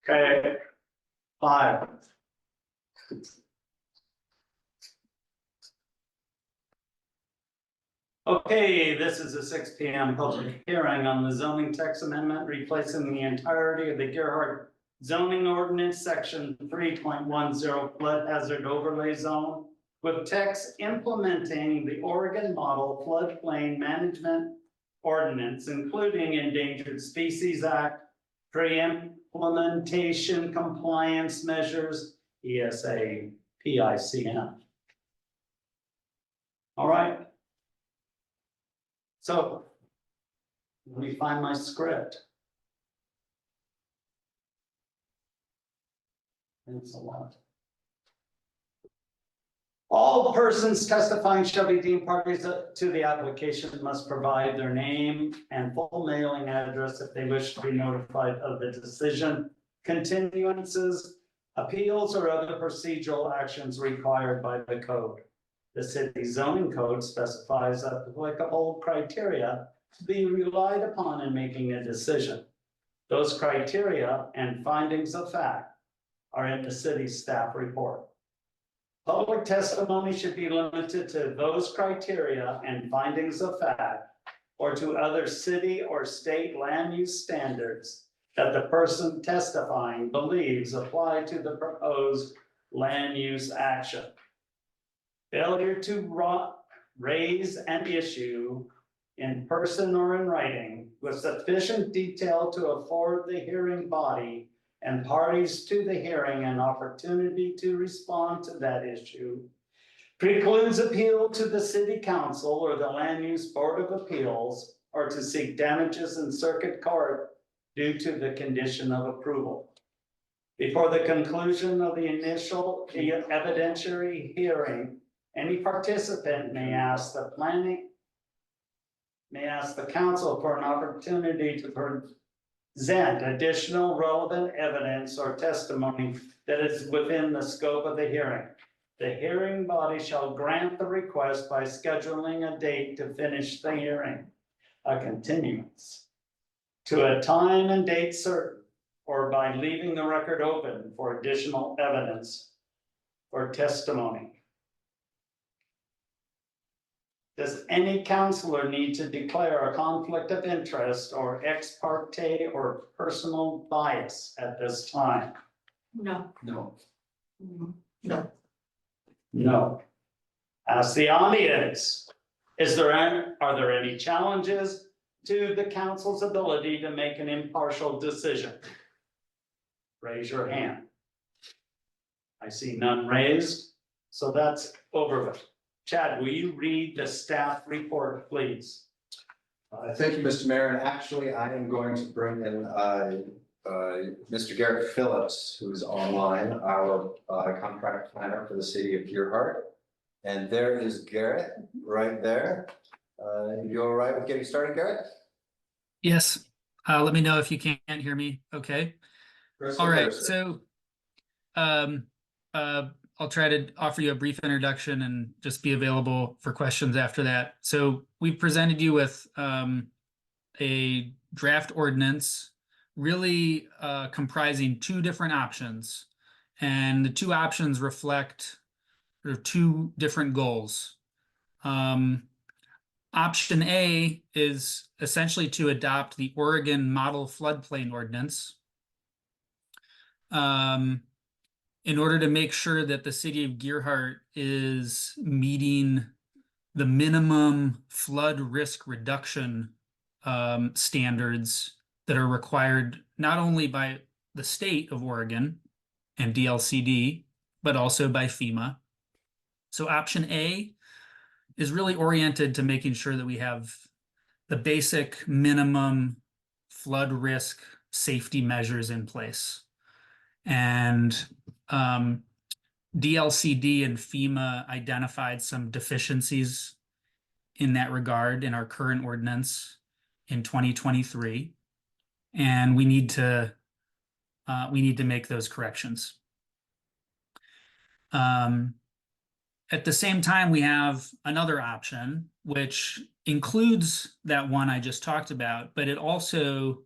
Okay, 5. Okay, this is a 6 p.m. public hearing on the zoning text amendment replacing the entirety of the Gerhart zoning ordinance section 3.10 flood hazard overlay zone with text implementing the Oregon model floodplain management ordinance, including Endangered Species Act, pre-implementation compliance measures, ESA, PICM. All right. So, let me find my script. It's a lot. All persons testifying shall be deemed parties to the application must provide their name and full mailing address if they wish to be notified of the decision, continuances, appeals, or other procedural actions required by the code. The city zoning code specifies applicable criteria to be relied upon in making a decision. Those criteria and findings of fact are in the city staff report. Public testimony should be limited to those criteria and findings of fact or to other city or state land use standards that the person testifying believes apply to the proposed land use action. Failure to raise an issue in person or in writing with sufficient detail to afford the hearing body and parties to the hearing an opportunity to respond to that issue precludes appeal to the city council or the land use board of appeals or to seek damages in circuit court due to the condition of approval. Before the conclusion of the initial evidentiary hearing, any participant may ask the council for an opportunity to present additional relevant evidence or testimony that is within the scope of the hearing. The hearing body shall grant the request by scheduling a date to finish the hearing, a continuance, to a time and date certain, or by leaving the record open for additional evidence or testimony. Does any counselor need to declare a conflict of interest or ex parte or personal bias at this time? No. No. No. No. Ask the audience. Are there any challenges to the council's ability to make an impartial decision? Raise your hand. I see none raised, so that's over with. Chad, will you read the staff report, please? Thank you, Mr. Mayor. And actually, I am going to bring in Mr. Garrett Phillips, who's online, our contract planner for the city of Gerhart. And there is Garrett right there. You all right with getting started, Garrett? Yes. Let me know if you can't hear me. Okay. All right. So I'll try to offer you a brief introduction and just be available for questions after that. So we've presented you with a draft ordinance really comprising 2 different options. And the 2 options reflect sort of 2 different goals. Option A is essentially to adopt the Oregon Model Floodplain Ordinance in order to make sure that the city of Gerhart is meeting the minimum flood risk reduction standards that are required not only by the state of Oregon and DLCD, but also by FEMA. So option A is really oriented to making sure that we have the basic minimum flood risk safety measures in place. And DLCD and FEMA identified some deficiencies in that regard in our current ordinance in 2023, and we need to make those corrections. At the same time, we have another option which includes that one I just talked about, but it also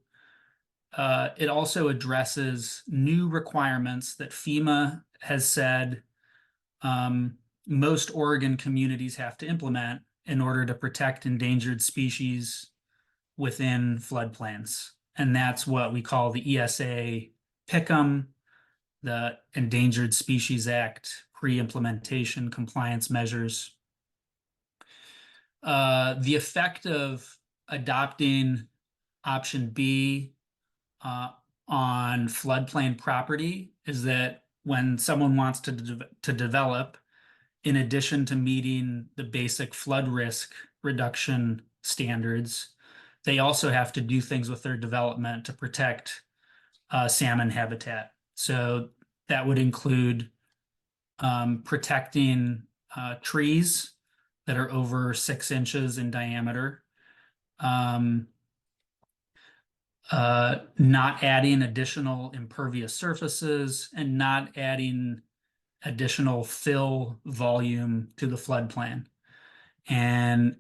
it also addresses new requirements that FEMA has said most Oregon communities have to implement in order to protect endangered species within floodplains. And that's what we call the ESA PICM, the Endangered Species Act pre-implementation compliance measures. The effect of adopting option B on floodplain property is that when someone wants to develop, in addition to meeting the basic flood risk reduction standards, they also have to do things with their development to protect salmon habitat. So that would include protecting trees that are over 6 inches in diameter, not adding additional impervious surfaces, and not adding additional fill volume to the floodplain. And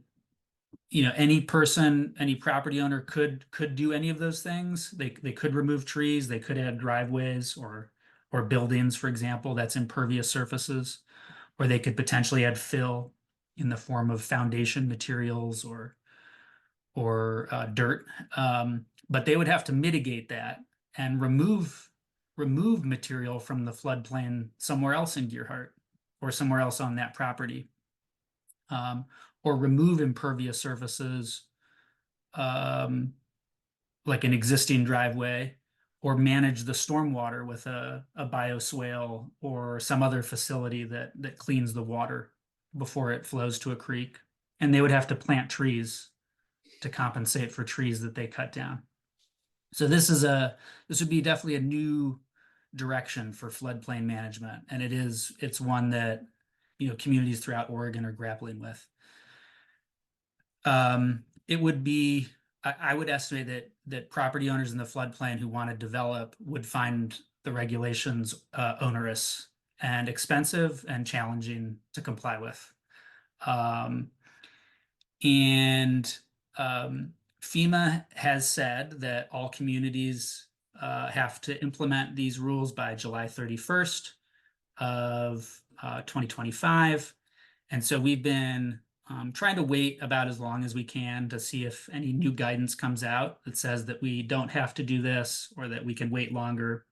any person, any property owner could do any of those things. They could remove trees, they could add driveways or buildings, for example, that's impervious surfaces, or they could potentially add fill in the form of foundation materials or dirt. But they would have to mitigate that and remove material from the floodplain somewhere else in Gearhart or somewhere else on that property, or remove impervious surfaces like an existing driveway, or manage the stormwater with a bioswale or some other facility that cleans the water before it flows to a creek. And they would have to plant trees to compensate for trees that they cut down. So this would be definitely a new direction for floodplain management, and it's one that communities throughout Oregon are grappling with. It would be, I would estimate that property owners in the floodplain who want to develop would find the regulations onerous and expensive and challenging to comply with. FEMA has said that all communities have to implement these rules by July 31st of 2025. And so we've been trying to wait about as long as we can to see if any new guidance comes out that says that we don't have to do this or that we can wait longer.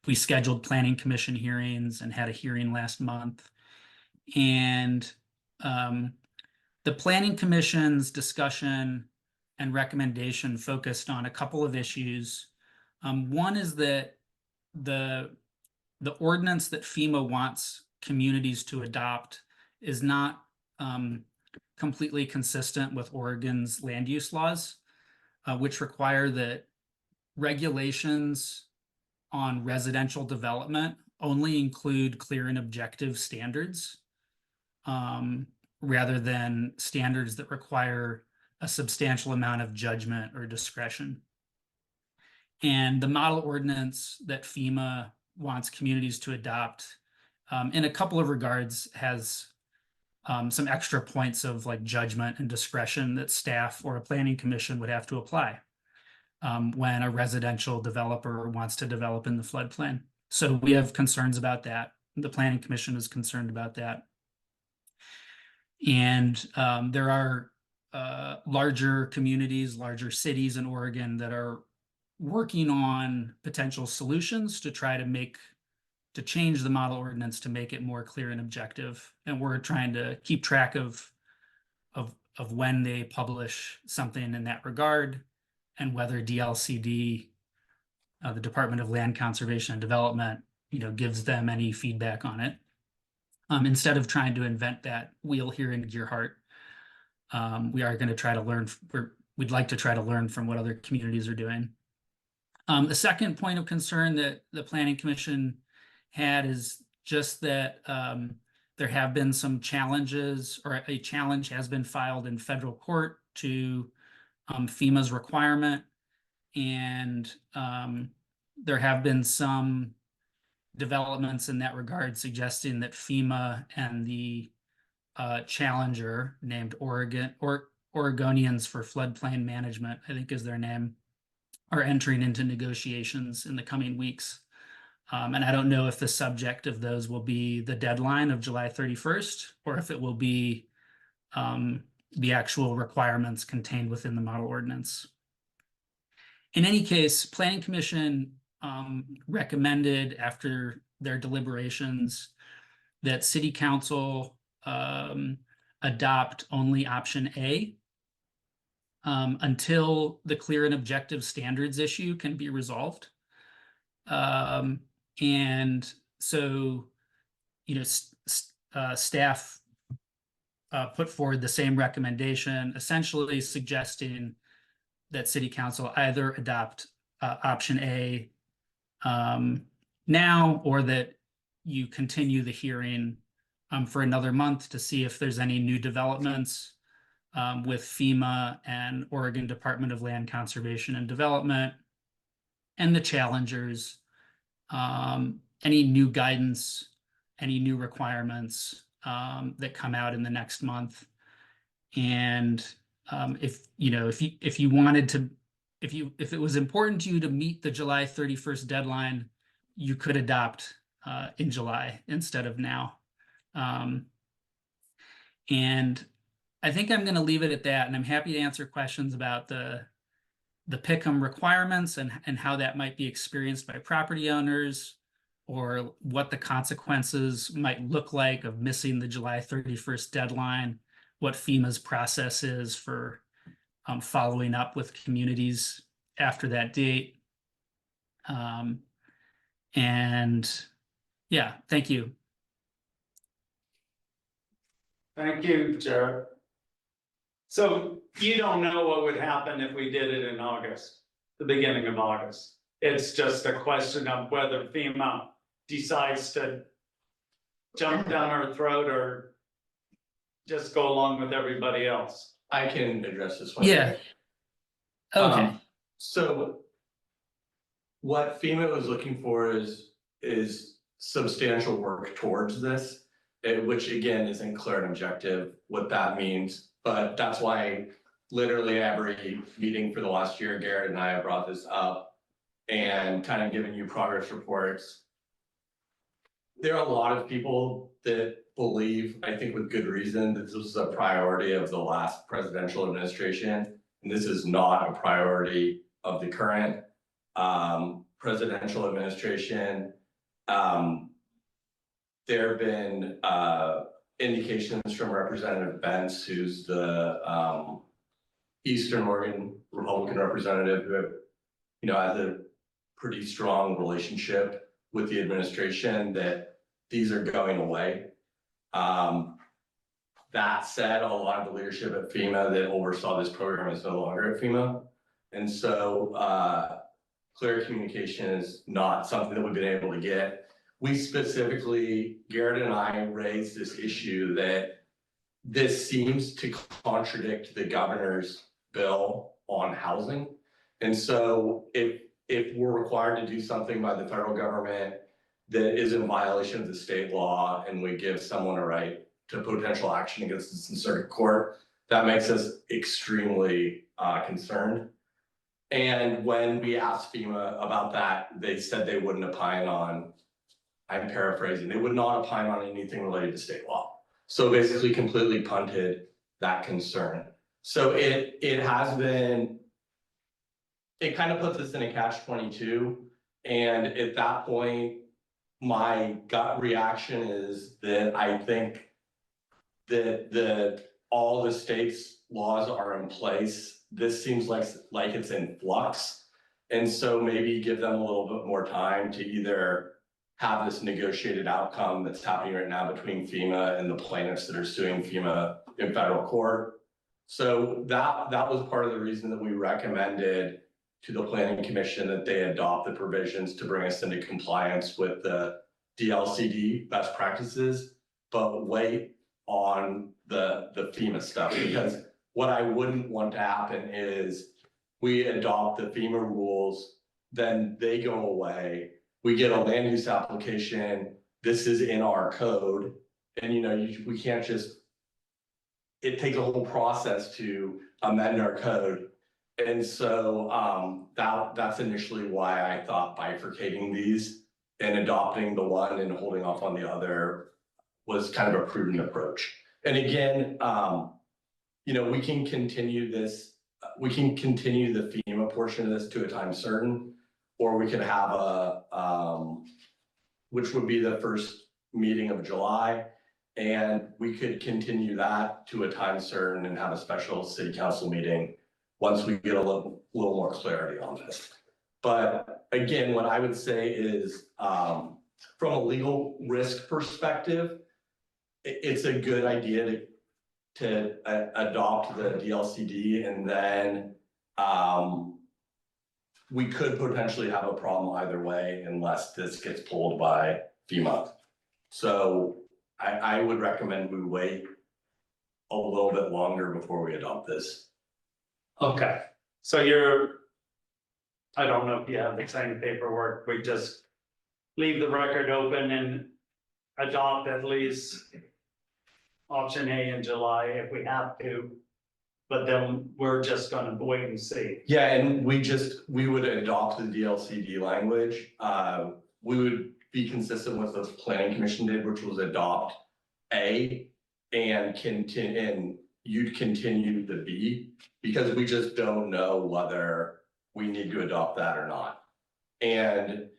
We scheduled planning commission hearings and had a hearing last month. And the Planning Commission's discussion and recommendation focused on a couple of issues. One is that the ordinance that FEMA wants communities to adopt is not completely consistent with Oregon's land use laws, which require that regulations on residential development only include clear and objective standards, rather than standards that require a substantial amount of judgment or discretion. And the model ordinance that FEMA wants communities to adopt, in a couple of regards, has some extra points of like judgment and discretion that staff or a planning commission would have to apply when a residential developer wants to develop in the floodplain. So we have concerns about that. The planning commission is concerned about that. And there are larger communities, larger cities in Oregon that are working on potential solutions to try to change the model ordinance to make it more clear and objective. And we're trying to keep track of when they publish something in that regard, and whether DLCD, the Department of Land Conservation and Development, gives them any feedback on it. Instead of trying to invent that wheel here in Gearhart, we are going to try to learn, we'd like to try to learn from what other communities are doing. The second point of concern that the Planning Commission had is just that there have been some challenges, or a challenge has been filed in federal court to FEMA's requirement. And there have been some developments in that regard suggesting that FEMA and the challenger named Oregonians for Floodplain Management, I think is their name, are entering into negotiations in the coming weeks. And I don't know if the subject of those will be the deadline of July 31st, or if it will be the actual requirements contained within the model ordinance. In any case, Planning Commission recommended after their deliberations that City Council adopt only option A until the clear and objective standards issue can be resolved. And so, you know, staff put forward the same recommendation, essentially suggesting that City Council either adopt option A now, or that you continue the hearing for another month to see if there's any new developments with FEMA and Oregon Department of Land Conservation and Development and the challengers, any new guidance, any new requirements that come out in the next month. And if you wanted to, if it was important to you to meet the July 31st deadline, you could adopt in July instead of now. And I think I'm going to leave it at that, and I'm happy to answer questions about the Pick'em requirements and how that might be experienced by property owners, or what the consequences might look like of missing the July 31st deadline, what FEMA's process is for following up with communities after that date. And yeah, thank you. Thank you, Jared. So you don't know what would happen if we did it in August, the beginning of August. It's just a question of whether FEMA decides to jump down our throat or just go along with everybody else. I can address this one. Yeah. Okay. So what FEMA was looking for is substantial work towards this, which again isn't clear and objective what that means. But that's why literally every meeting for the last year, Garrett and I have brought this up and kind of given you progress reports. There are a lot of people that believe, I think with good reason, that this was a priority of the last presidential administration, and this is not a priority of the current presidential administration. There have been indications from Representative Bentz, who's the Eastern Oregon Republican representative, who has a pretty strong relationship with the administration, that these are going away. That said, a lot of the leadership at FEMA that oversaw this program is no longer at FEMA. And so clear communication is not something that we've been able to get. We specifically, Garrett and I raised this issue that this seems to contradict the governor's bill on housing. And so if we're required to do something by the federal government that is in violation of the state law, and we give someone a right to potential action against us in circuit court, that makes us extremely concerned. And when we asked FEMA about that, they said they wouldn't opine on, I'm paraphrasing, they would not opine on anything related to state law. So basically completely punted that concern. So it has been, it kind of puts us in a catch-22. And at that point, my gut reaction is that I think that all the state's laws are in place. This seems like it's in flux. And so maybe give them a little bit more time to either have this negotiated outcome that's happening right now between FEMA and the plaintiffs that are suing FEMA in federal court. So that was part of the reason that we recommended to the Planning Commission that they adopt the provisions to bring us into compliance with the DLCD best practices, but wait on the FEMA stuff. Because what I wouldn't want to happen is we adopt the FEMA rules, then they go away. We get a land use application, this is in our code, and we can't just, it takes a whole process to amend our code. And so, that's initially why I thought bifurcating these and adopting the one and holding off on the other was kind of a prudent approach. And again, you know, we can continue this, we can continue the FEMA portion of this to a time certain, or we could have which would be the first meeting of July. And we could continue that to a time certain and have a special city council meeting once we get a little more clarity on this. But again, what I would say is, from a legal risk perspective, it's a good idea to adopt the DLCD, and then we could potentially have a problem either way unless this gets pulled by FEMA. So I would recommend we wait a little bit longer before we adopt this. Okay, so I don't know if you have the same paperwork, we just leave the record open and adopt at least option A in July if we have to, but then we're just gonna wait and see. Yeah, and we would adopt the DLCD language. We would be consistent with what the planning commission did, which was adopt A and you'd continue the B, because we just don't know whether we need to adopt that or not. And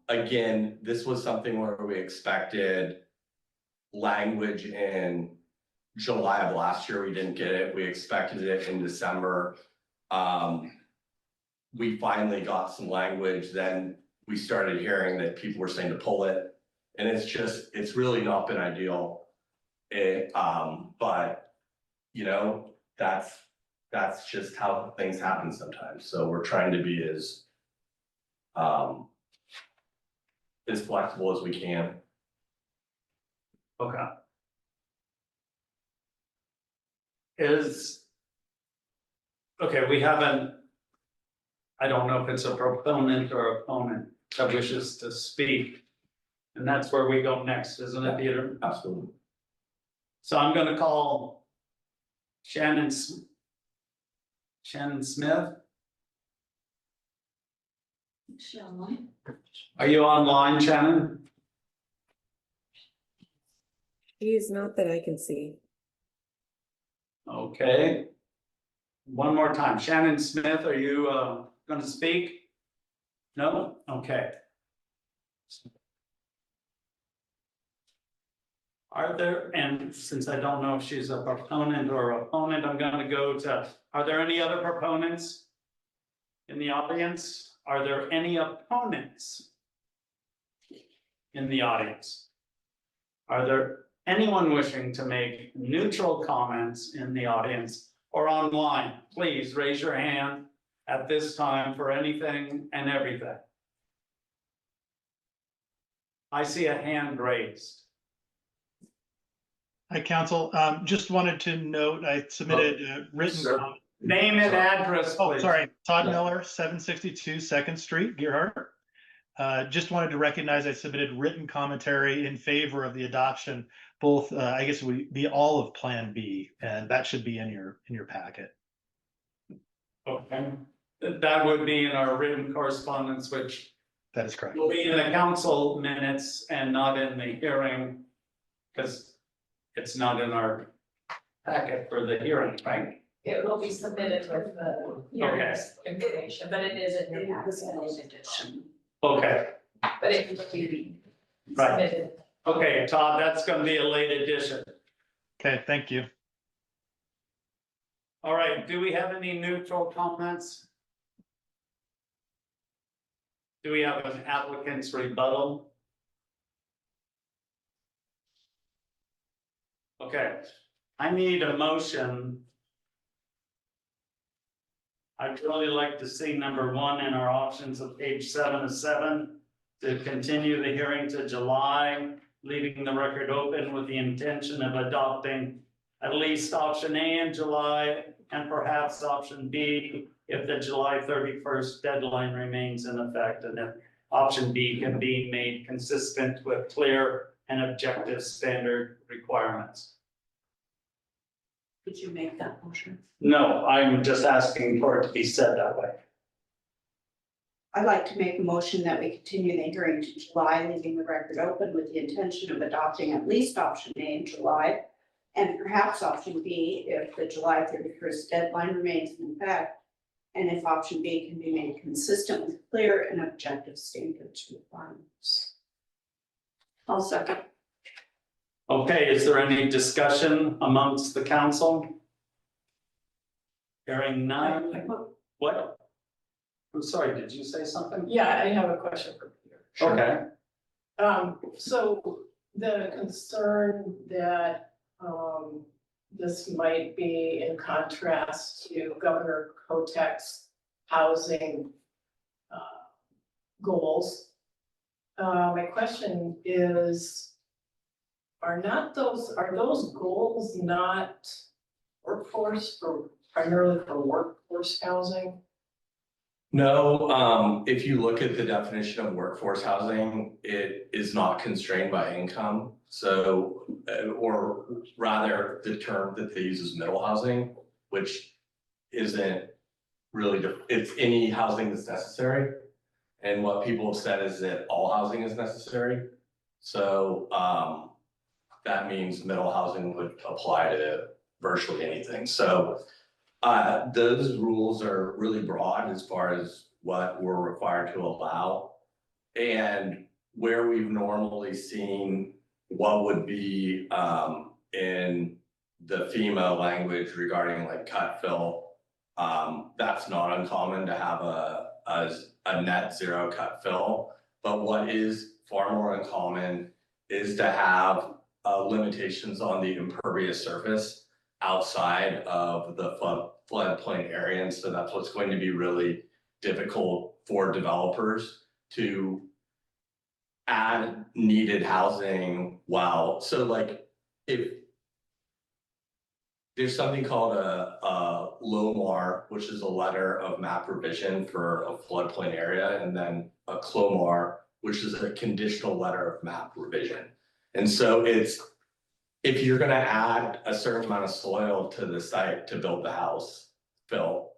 again, this was something where we expected language in July of last year. We didn't get it. We expected it in December. We finally got some language. Then we started hearing that people were saying to pull it. And it's really not been ideal. But you know, that's just how things happen sometimes. So we're trying to be as flexible as we can. Okay. Okay, we haven't, I don't know if it's a proponent or opponent that wishes to speak. And that's where we go next, isn't it, Peter? Absolutely. So I'm gonna call Shannon Smith. Are you online, Shannon? He's not that I can see. Okay. One more time, Shannon Smith, are you gonna speak? No? Okay. Are there, and since I don't know if she's a proponent or opponent, I'm gonna go to, are there any other proponents in the audience? Are there any opponents in the audience? Are there anyone wishing to make neutral comments in the audience or online? Please raise your hand at this time for anything and everything. I see a hand raised. Hi, Council. Just wanted to note, I submitted a written Sir. comment. Name and address, Oh, please. sorry, Todd Yeah. Miller, 762 Second Street, Gearhart. Just wanted to recognize I submitted written commentary in favor of the adoption, both, I guess would be all of Plan B, and that should be in your packet. Okay, that would be in our written correspondence, which That is correct. will be in the council minutes and not in the hearing. Because it's not in our packet for the hearing, right? It will be submitted with the hearings information, but it is in your packet. Okay, But it will be Right. submitted. okay, Todd, that's gonna be a late addition. Okay, thank you. All right, do we have any neutral comments? Do we have an applicant's rebuttal? Okay, I need a motion. I'd really like to see number one in our options of page 7 of 7 to continue the hearing to July, leaving the record open with the intention of adopting at least option A in July and perhaps option B if the July 31st deadline remains in effect, and if option B can be made consistent with clear and objective standard requirements. Did you make that motion? No, I'm just asking for it to be said that way. I'd like to make a motion that we continue the hearing to July, leaving the record open with the intention of adopting at least option A in July. And perhaps option B if the July 31st deadline remains in effect. And if option B can be made consistent with clear and objective standards requirements. I'll second. Okay, is there any discussion amongst the council? Hearing none, what? I'm sorry, did you say something? Yeah, I have a question for Peter. Okay, So the concern that, this might be in contrast to Governor Kotek's housing, goals. My question is, are those goals not workforce for, primarily for workforce housing? No, if you look at the definition of workforce housing, it is not constrained by income. So, or rather, the term that they use is middle housing, which isn't really, it's any housing that's necessary. And what people have said is that all housing is necessary. So, that means middle housing would apply to virtually anything. So, those rules are really broad as far as what we're required to allow. And where we've normally seen what would be in the FEMA language regarding like cut fill, that's not uncommon to have a net zero cut fill. But what is far more uncommon is to have limitations on the impervious surface outside of the floodplain area. And so that's what's going to be really difficult for developers to add needed housing. Wow. So like if there's something called a LOMAR, which is a letter of map revision for a floodplain area, and then a CLOMAR, which is a conditional letter of map revision. And so it's, if you're gonna add a certain amount of soil to the site to build the house, fill,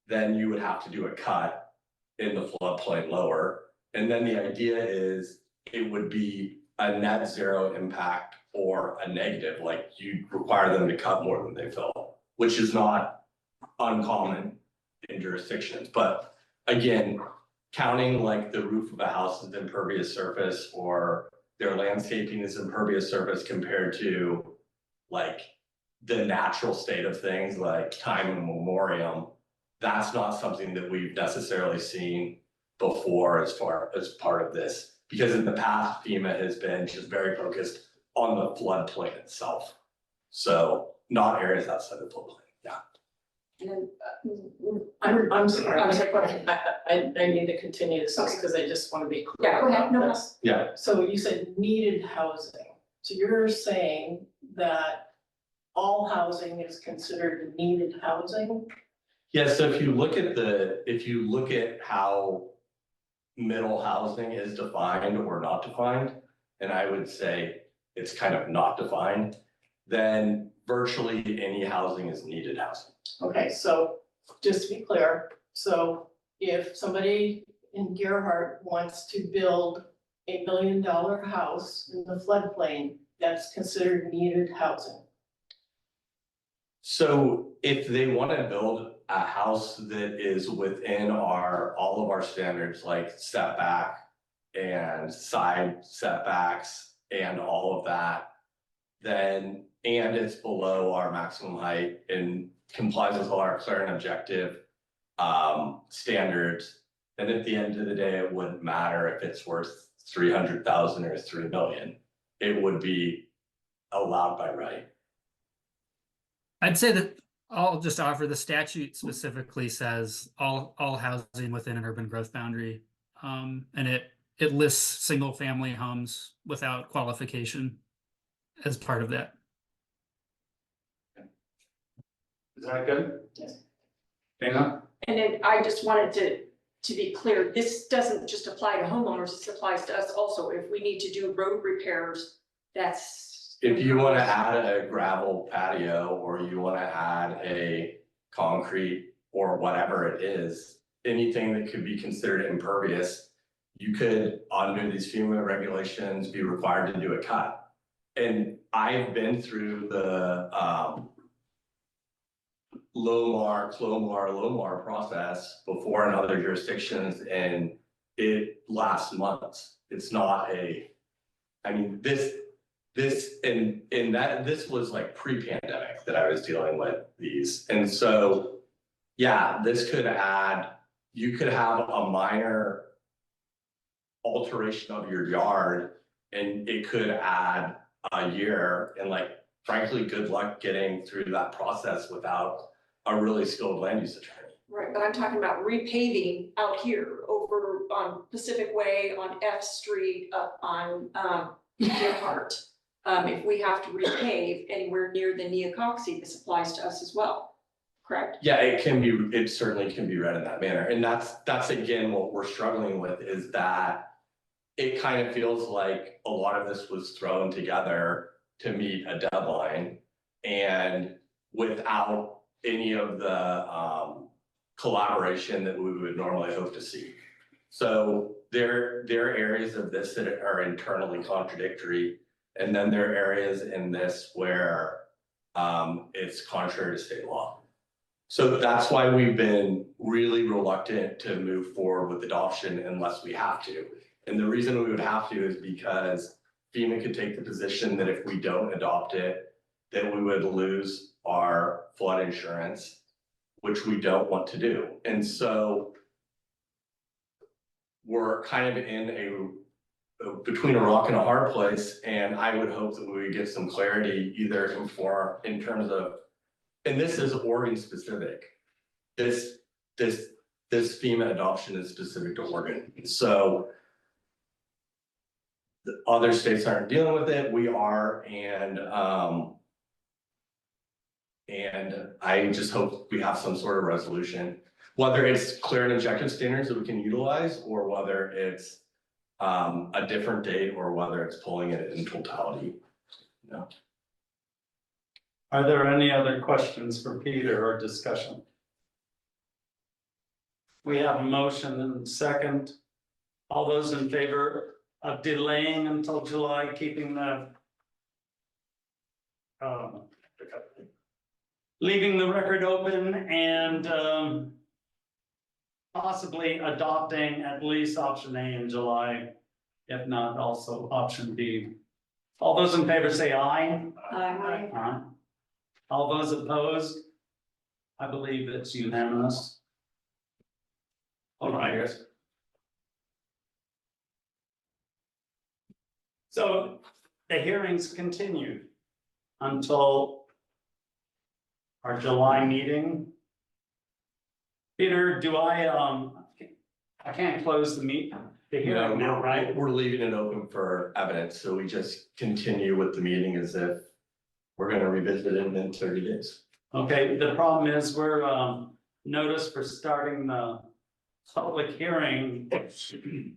then you would have to do a cut in the floodplain lower. And then the idea is it would be a net zero impact or a negative, like you require them to cut more than they fill, which is not uncommon in jurisdictions. But again, counting like the roof of a house as impervious surface or their landscaping is impervious surface compared to like the natural state of things like time immemorial, that's not something that we've necessarily seen before as far as part of this. Because in the past, FEMA has been just very focused on the floodplain itself. So not areas outside the floodplain, yeah. And I'm sorry, I need to continue this because I just want to be clear Yeah, go ahead, about no. this. Yeah. So you said needed housing. So you're saying that all housing is considered needed housing? Yeah, so if you look at how middle housing is defined or not defined, and I would say it's kind of not defined, then virtually any housing is needed housing. Okay, so just to be clear, so if somebody in Gerhart wants to build $1 million house in the floodplain, that's considered needed housing. So if they want to build a house that is within all of our standards, like setback and side setbacks and all of that, then, and it's below our maximum height and complies with all our clear and objective standards, then at the end of the day, it wouldn't matter if it's worth 300,000 or 3 million. It would be allowed by right. I'd say that I'll just offer the statute specifically says all housing within an urban growth boundary. And it lists single family homes without qualification as part of that. is that good? Yes. Dana? And then I just wanted to be clear, this doesn't just apply to homeowners, this applies to us also. If we need to do road repairs, that's if you wanna add a gravel patio, or you wanna add a concrete or whatever it is, anything that could be considered impervious, you could, under these FEMA regulations, be required to do a cut. And I've been through the, Lomar process before in other jurisdictions, and it lasts months. It's not I mean, this was like pre-pandemic that I was dealing with these. And so, yeah, this could add, you could have a minor alteration of your yard, and it could add a year, and like, frankly, good luck getting through that process without a really skilled land use attorney. Right, but I'm talking about repaving out here over on Pacific Way, on F Street, up on Gerhart. If we have to repave anywhere near the Neocoxy, this applies to us as well, correct? Yeah, it certainly can be read in that manner. And that's again, what we're struggling with, is that it kind of feels like a lot of this was thrown together to meet a deadline, and without any of the collaboration that we would normally hope to see. So there are areas of this that are internally contradictory, and then there are areas in this where it's contrary to state law. So that's why we've been really reluctant to move forward with adoption unless we have to. And the reason we would have to is because FEMA could take the position that if we don't adopt it, that we would lose our flood insurance, which we don't want to do. And so we're kind of in between a rock and a hard place, and I would hope that we would get some clarity either in terms of, and this is Oregon specific. This FEMA adoption is specific to Oregon. So the other states aren't dealing with it, we are, and I just hope we have some sort of resolution, whether it's clear and objective standards that we can utilize, or whether it's a different date, or whether it's pulling it in totality. No. Are there any other questions for Peter or discussion? We have a motion and second. All those in favor of delaying until July, keeping the leaving the record open and possibly adopting at least option A in July, if not also option B. All those in favor say aye. Aye. Aye. All those opposed? I believe it's unanimous. All right. So the hearings continued until our July meeting. Peter, do I can't close the hearing now, right? We're leaving it open for evidence, so we just continue with the meeting as if we're gonna revisit it in 30 days. Okay, the problem is we're notice for starting the public hearing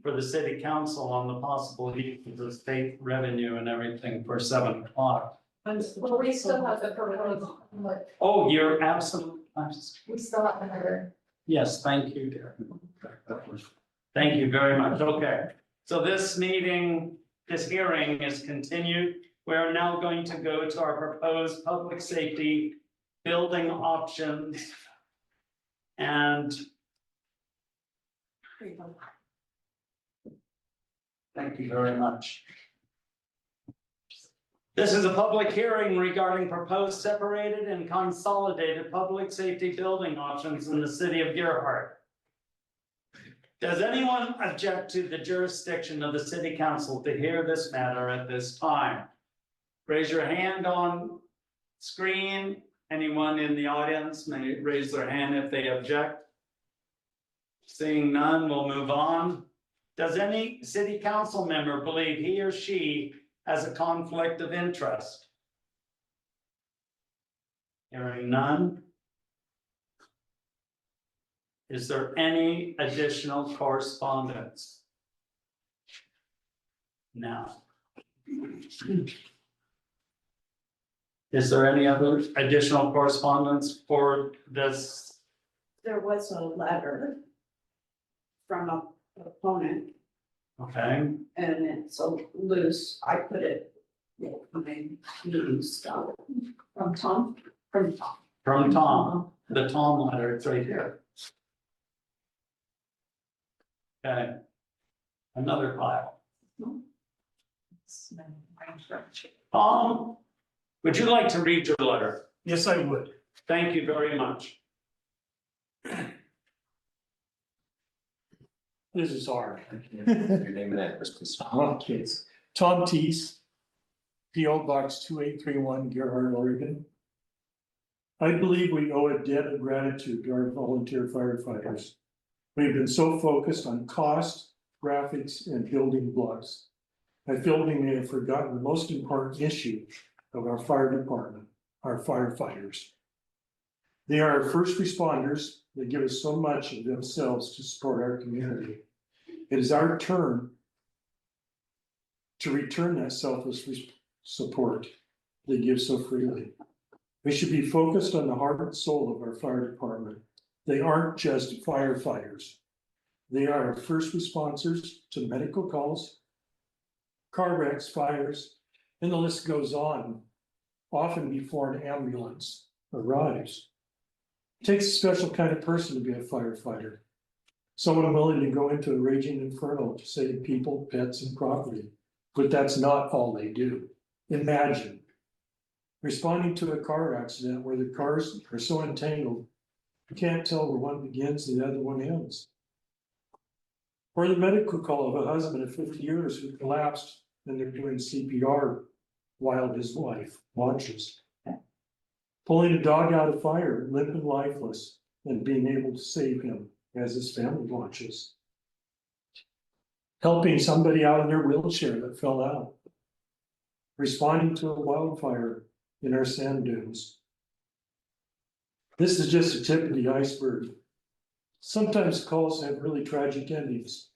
for the city council on the possible use of the state revenue and everything for 7 o'clock. Well, we still have the proposal, but Oh, you're absolutely, we still have another. yes, thank you, dear. Thank you very much. Okay, so this hearing is continued. We're now going to go to our proposed public safety building options. And thank you very much. This is a public hearing regarding proposed separated and consolidated public safety building options in the city of Gerhart. Does anyone object to the jurisdiction of the city council to hear this matter at this time? Raise your hand on screen. Anyone in the audience may raise their hand if they object. Seeing none, we'll move on. Does any city council member believe he or she has a conflict of interest? Hearing none. Is there any additional correspondence? No. Is there any other additional correspondence for this? There was a letter from a opponent Okay, and it's a loose, I put it in my meeting stuff From Tom? from Tom. from Tom, the Tom letter, it's right here. Okay. Another file. Would you like to read your letter? Yes, I would. Thank you very much. This is hard. Your name and address, please. Okay, it's Tom Teese, P.O. Box 2831, Gerhart, Oregon. I believe we owe a debt of gratitude to our volunteer firefighters. We've been so focused on cost, graphics, and building blocks. I feel we may have forgotten the most important issue of our fire department, our firefighters. They are our first responders. They give us so much of themselves to support our community. It is our turn to return that selfless support they give so freely. We should be focused on the heart and soul of our fire department. They aren't just firefighters. They are our first responders to medical calls, car wrecks, fires, and the list goes on, often before an ambulance arrives. It takes a special kind of person to be a firefighter. Someone willing to go into a raging inferno to save people, pets, and property. But that's not all they do. Imagine responding to a car accident where the cars are so entangled, you can't tell where one begins and the other one ends. Or the medical call of a husband of 50 years who collapsed and they're doing CPR while his wife watches. Pulling a dog out of fire, limp and lifeless, and being able to save him as his family watches. Helping somebody out in their wheelchair that fell out. Responding to a wildfire in our sand dunes. This is just a tip of the iceberg. Sometimes calls have really tragic endings.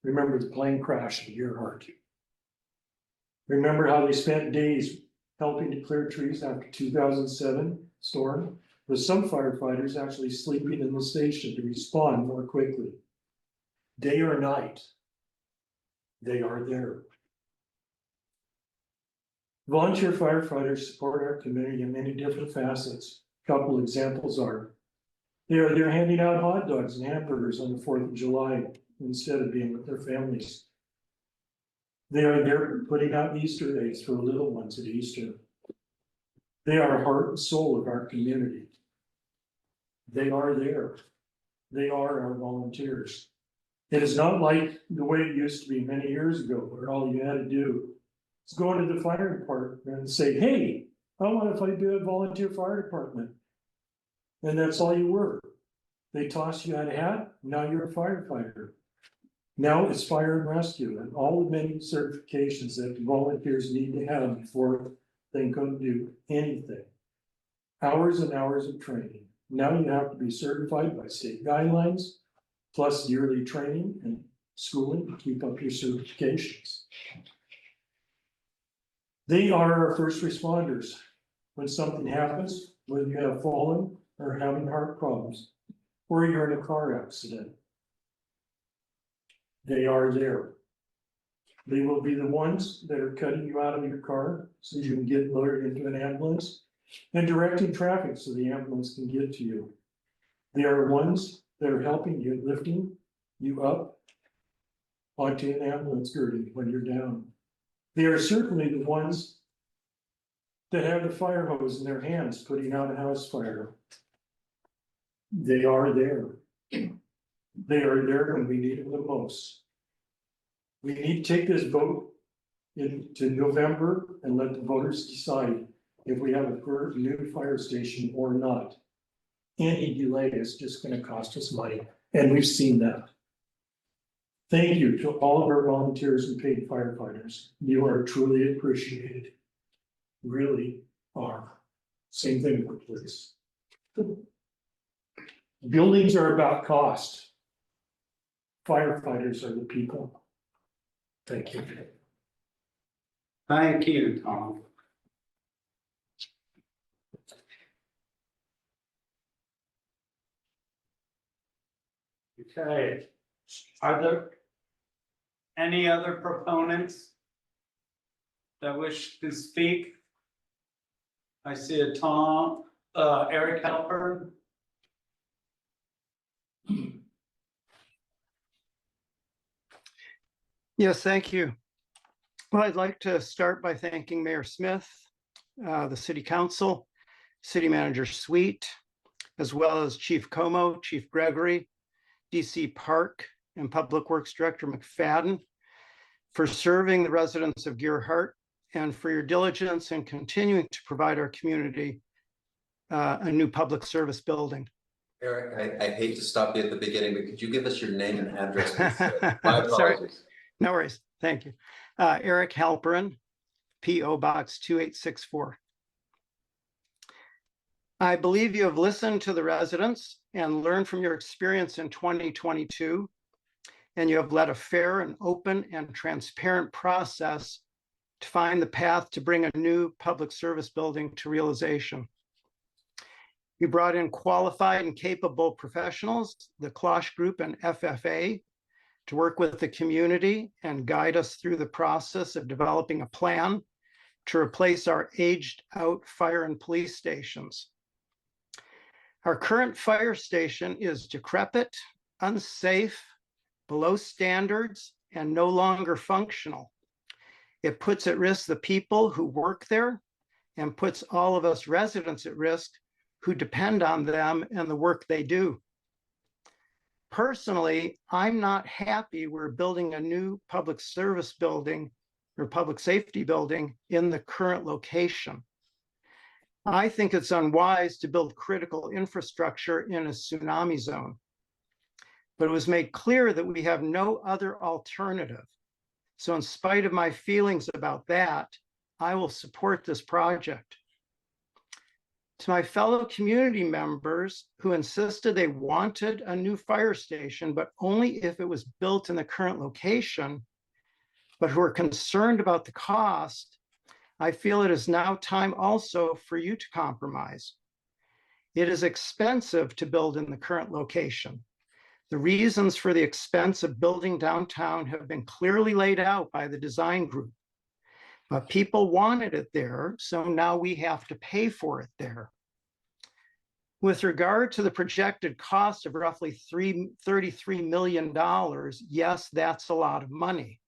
Remember the plane crash in Gerhart. Remember how they spent days helping to clear trees after 2007 storm, with some firefighters actually sleeping in the station to respond more quickly. Day or night, they are there. Volunteer firefighters support our community in many different facets. A couple examples are, they are there handing out hot dogs and hamburgers on the 4th of July instead of being with their families. They are there putting out Easter eggs for little ones at Easter. They are heart and soul of our community. They are there. They are our volunteers. It is not like the way it used to be many years ago, where all you had to do is go into the fire department and say, hey, I want to be a volunteer fire department. And that's all you were. They toss you out a hat, now you're a firefighter. Now it's fire and rescue and all the many certifications that the volunteers need to have before they can do anything. Hours and hours of training. Now you have to be certified by state guidelines, plus yearly training and schooling to keep up your certifications. They are our first responders. When something happens, whether you have fallen or having heart problems, or you're in a car accident, they are there. They will be the ones that are cutting you out of your car so you can get loaded into an ambulance and directing traffic so the ambulance can get to you. They are ones that are helping you, lifting you up onto an ambulance gurney when you're down. They are certainly the ones that have the fire hose in their hands putting out a house fire. They are there. They are there when we need them the most. We need to take this vote into November and let the voters decide if we have a new fire station or not. Any delay is just going to cost us money, and we've seen that. Thank you to all of our volunteers and paid firefighters. You are truly appreciated. Really are. Same thing with police. Buildings are about cost. Firefighters are the people. Thank you. Thank you, Tom. Okay, are there any other proponents that wish to speak? I see a Eric Halpern. Yes, thank you. Well, I'd like to start by thanking Mayor Smith, the City Council, City Manager Sweet, as well as Chief Como, Chief Gregory, DC Park, and Public Works Director McFadden for serving the residents of Gearhart and for your diligence in continuing to provide our community a new public service building. Eric, I hate to stop you at the beginning, but could you give us your name and address? My Sorry. apologies. No worries. Thank you. Eric Halperin, P.O. Box 2864. I believe you have listened to the residents and learned from your experience in 2022, and you have led a fair and open and transparent process to find the path to bring a new public service building to realization. You brought in qualified and capable professionals, the Klosh Group and FFA, to work with the community and guide us through the process of developing a plan to replace our aged out fire and police stations. Our current fire station is decrepit, unsafe, below standards, and no longer functional. It puts at risk the people who work there and puts all of us residents at risk who depend on them and the work they do. Personally, I'm not happy we're building a new public service building or public safety building in the current location. I think it's unwise to build critical infrastructure in a tsunami zone. But it was made clear that we have no other alternative. So in spite of my feelings about that, I will support this project. To my fellow community members who insisted they wanted a new fire station, but only if it was built in the current location, but who are concerned about the cost, I feel it is now time also for you to compromise. It is expensive to build in the current location. The reasons for the expense of building downtown have been clearly laid out by the design group. But people wanted it there, so now we have to pay for it there. With regard to the projected cost of roughly $33 million, yes, that's a lot of money.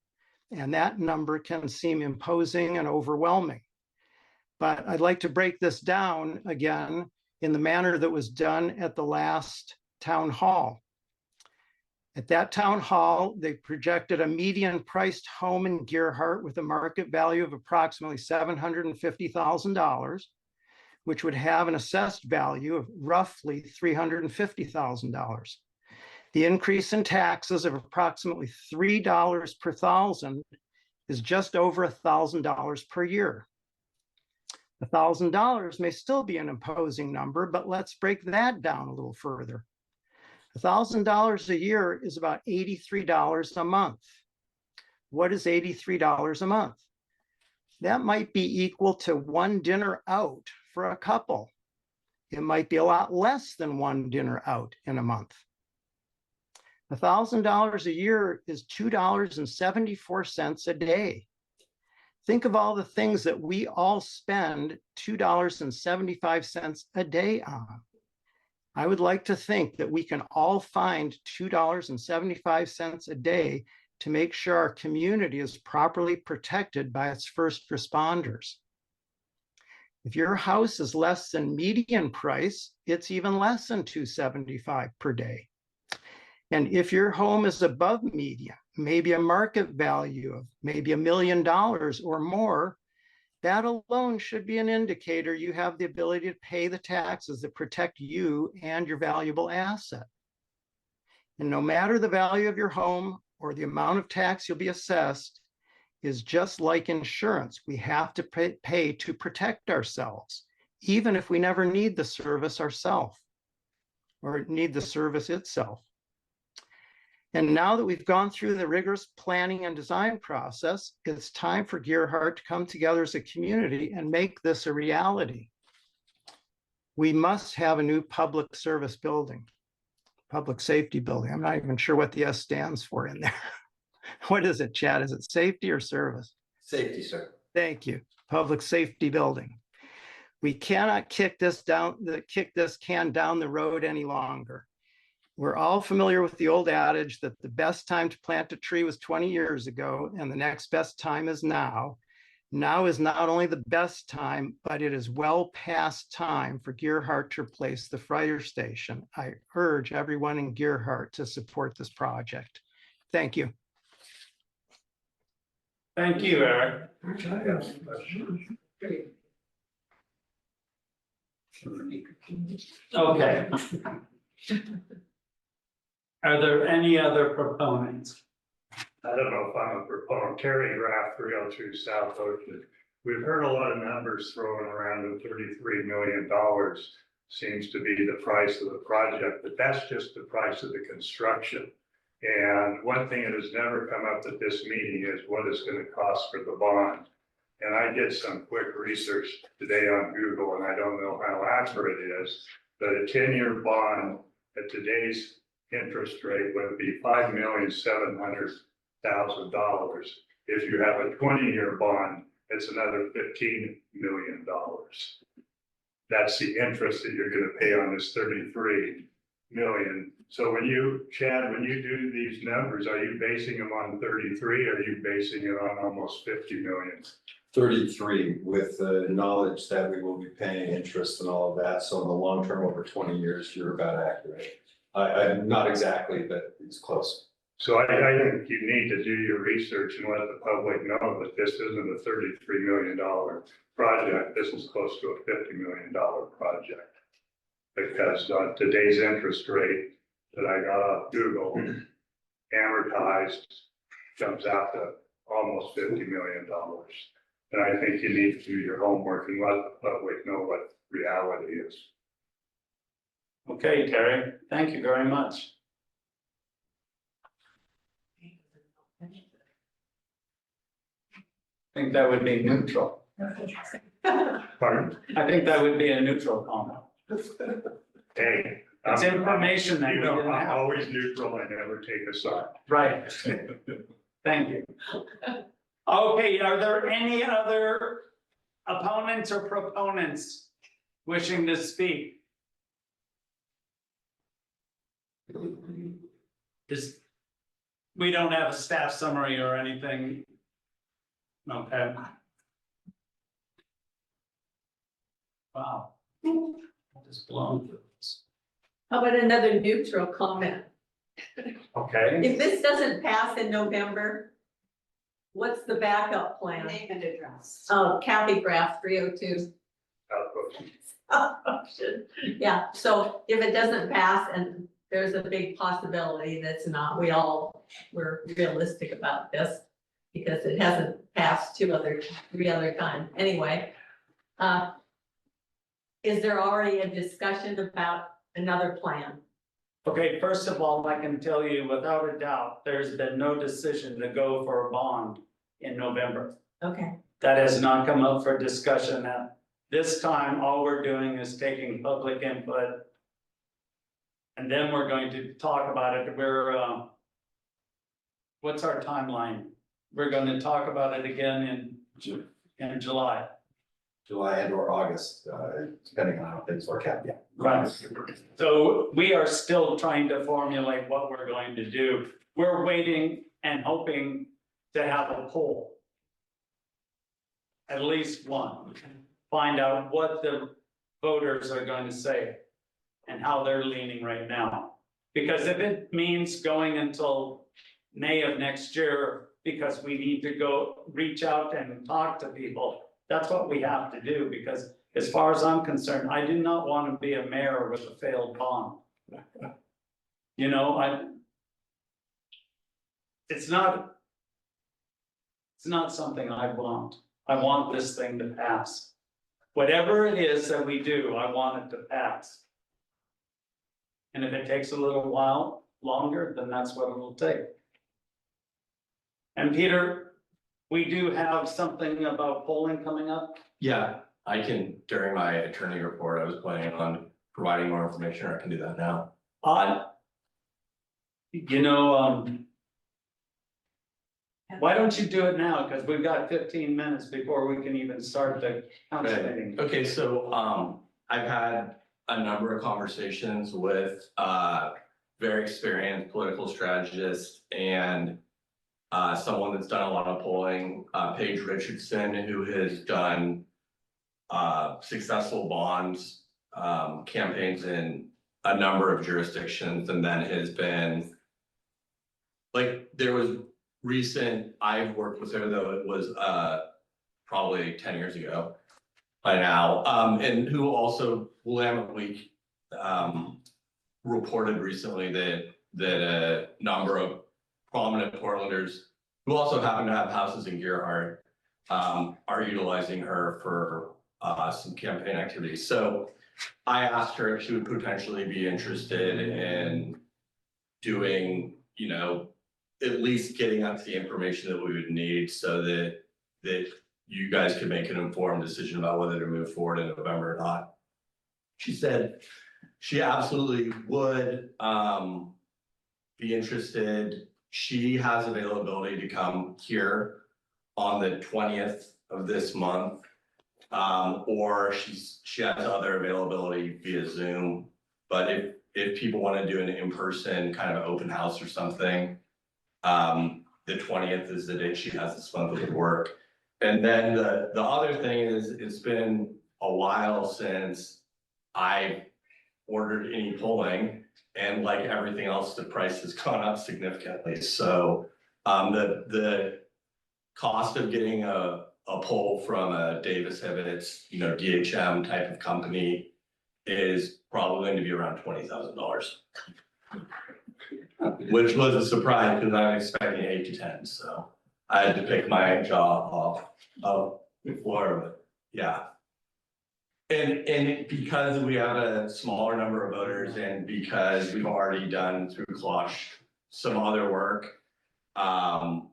And that number can seem imposing and overwhelming. But I'd like to break this down again in the manner that was done at the last town hall. At that town hall, they projected a median priced home in Gearhart with a market value of approximately $750,000, which would have an assessed value of roughly $350,000. The increase in taxes of approximately $3 per thousand is just over $1,000 per year. $1,000 may still be an imposing number, but let's break that down a little further. $1,000 a year is about $83 a month. What is $83 a month? That might be equal to one dinner out for a couple. It might be a lot less than one dinner out in a month. $1,000 a year is $2.74 a day. Think of all the things that we all spend $2.75 a day on. I would like to think that we can all find $2.75 a day to make sure our community is properly protected by its first responders. If your house is less than median price, it's even less than $2.75 per day. And if your home is above median, maybe a market value of maybe $1 million or more, that alone should be an indicator you have the ability to pay the taxes that protect you and your valuable asset. And no matter the value of your home or the amount of tax you'll be assessed, is just like insurance. We have to pay to protect ourselves, even if we never need the service ourselves or need the service itself. And now that we've gone through the rigorous planning and design process, it's time for Gearhart to come together as a community and make this a reality. We must have a new public service building. Public Safety Building. I'm not even sure what the S stands for in there. What is it, Chad? Is it safety or service? Safety, sir. Thank you. Public Safety Building. We cannot kick this can down the road any longer. We're all familiar with the old adage that the best time to plant a tree was 20 years ago, and the next best time is now. Now is not only the best time, but it is well past time for Gearhart to replace the fire station. I urge everyone in Gearhart to support this project. Thank you. Thank you, Eric. Okay. Are there any other proponents? I don't know if I'm a proponent, Terry Graff, 302 South Ocean. We've heard a lot of numbers thrown around, and $33 million seems to be the price of the project, but that's just the price of the construction. And one thing that has never come up at this meeting is what it's going to cost for the bond. And I did some quick research today on Google, and I don't know how accurate it is, but a 10-year bond at today's interest rate would be $5,700,000. If you have a 20-year bond, it's another $15 million. That's the interest that you're going to pay on this 33 million. So when you, Chad, when you do these numbers, are you basing them on 33? Or are you basing it on almost 50 million? 33 with the knowledge that we will be paying interest and all of that. So in the long term, over 20 years, you're about accurate. I'm not exactly, but it's close. So I think you need to do your research and let the public know that this isn't a $33 million project. This is close to a $50 million project. Because today's interest rate that I got off Google, amortized, comes out to almost $50 million. And I think you need to do your homework and let the public know what reality is. Okay, Terry, thank you very much. I think that would be neutral. Pardon? I think that would be a neutral comment. Hey. It's information that we You know, didn't I'm have. always neutral. I never take a side. Right. Thank you. Okay, are there any other opponents or proponents wishing to speak? We don't have a staff summary or anything. Okay. Wow. Just blown through this. How about another neutral comment? Okay. If this doesn't pass in November, what's the backup plan? Name and address. Oh, Kathy Graff, 302. Yeah, so if it doesn't pass and there's a big possibility that's not, we're realistic about this because it hasn't passed three other times. Anyway, is there already a discussion about another plan? Okay, first of all, I can tell you without a doubt, there's been no decision to go for a bond in November. Okay. That has not come up for discussion at this time. All we're doing is taking public input. And then we're going to talk about it. What's our timeline? We're going to talk about it again in July. July and or August, depending on how things work out, yeah. Right. So we are still trying to formulate what we're going to do. We're waiting and hoping to have a poll. At least one. Find out what the voters are going to say and how they're leaning right now. Because if it means going until May of next year, because we need to go reach out and talk to people, that's what we have to do, because as far as I'm concerned, I do not want to be a mayor with a failed bond. You know, it's not something I want. I want this thing to pass. Whatever it is that we do, I want it to pass. And if it takes a little while longer, then that's what it will take. And Peter, we do have something about polling coming up. Yeah, I can, during my attorney report, I was planning on providing more information, or I can do that now. You know, why don't you do it now? Because we've got 15 minutes before we can even start the council meeting. Okay, so I've had a number of conversations with very experienced political strategists and someone that's done a lot of polling, Paige Richardson, who has done successful bonds campaigns in a number of jurisdictions, and then has been like, there was recent, I've worked with her, though it was probably 10 years ago by now, and who also Willamette Week reported recently that a number of prominent Portlanders who also happen to have houses in Gerhardt are utilizing her for some campaign activities. So I asked her if she would potentially be interested in doing, you know, at least getting us the information that we would need so that you guys could make an informed decision about whether to move forward in November or not. She said she absolutely would be interested. She has availability to come here on the 20th of this month. Or she has other availability via Zoom. But if people want to do an in-person kind of open house or something, the 20th is the date she has this month of work. And then the other thing is, it's been a while since I ordered any polling, and like everything else, the price has gone up significantly. So the cost of getting a poll from a Davis Hibbett's, you know, DHM type of company is probably going to be around $20,000, which was a surprise because I was expecting 8 to 10. So I had to pick my jaw off the floor, but yeah. And because we have a smaller number of voters, and because we've already done through Cloche some other work, that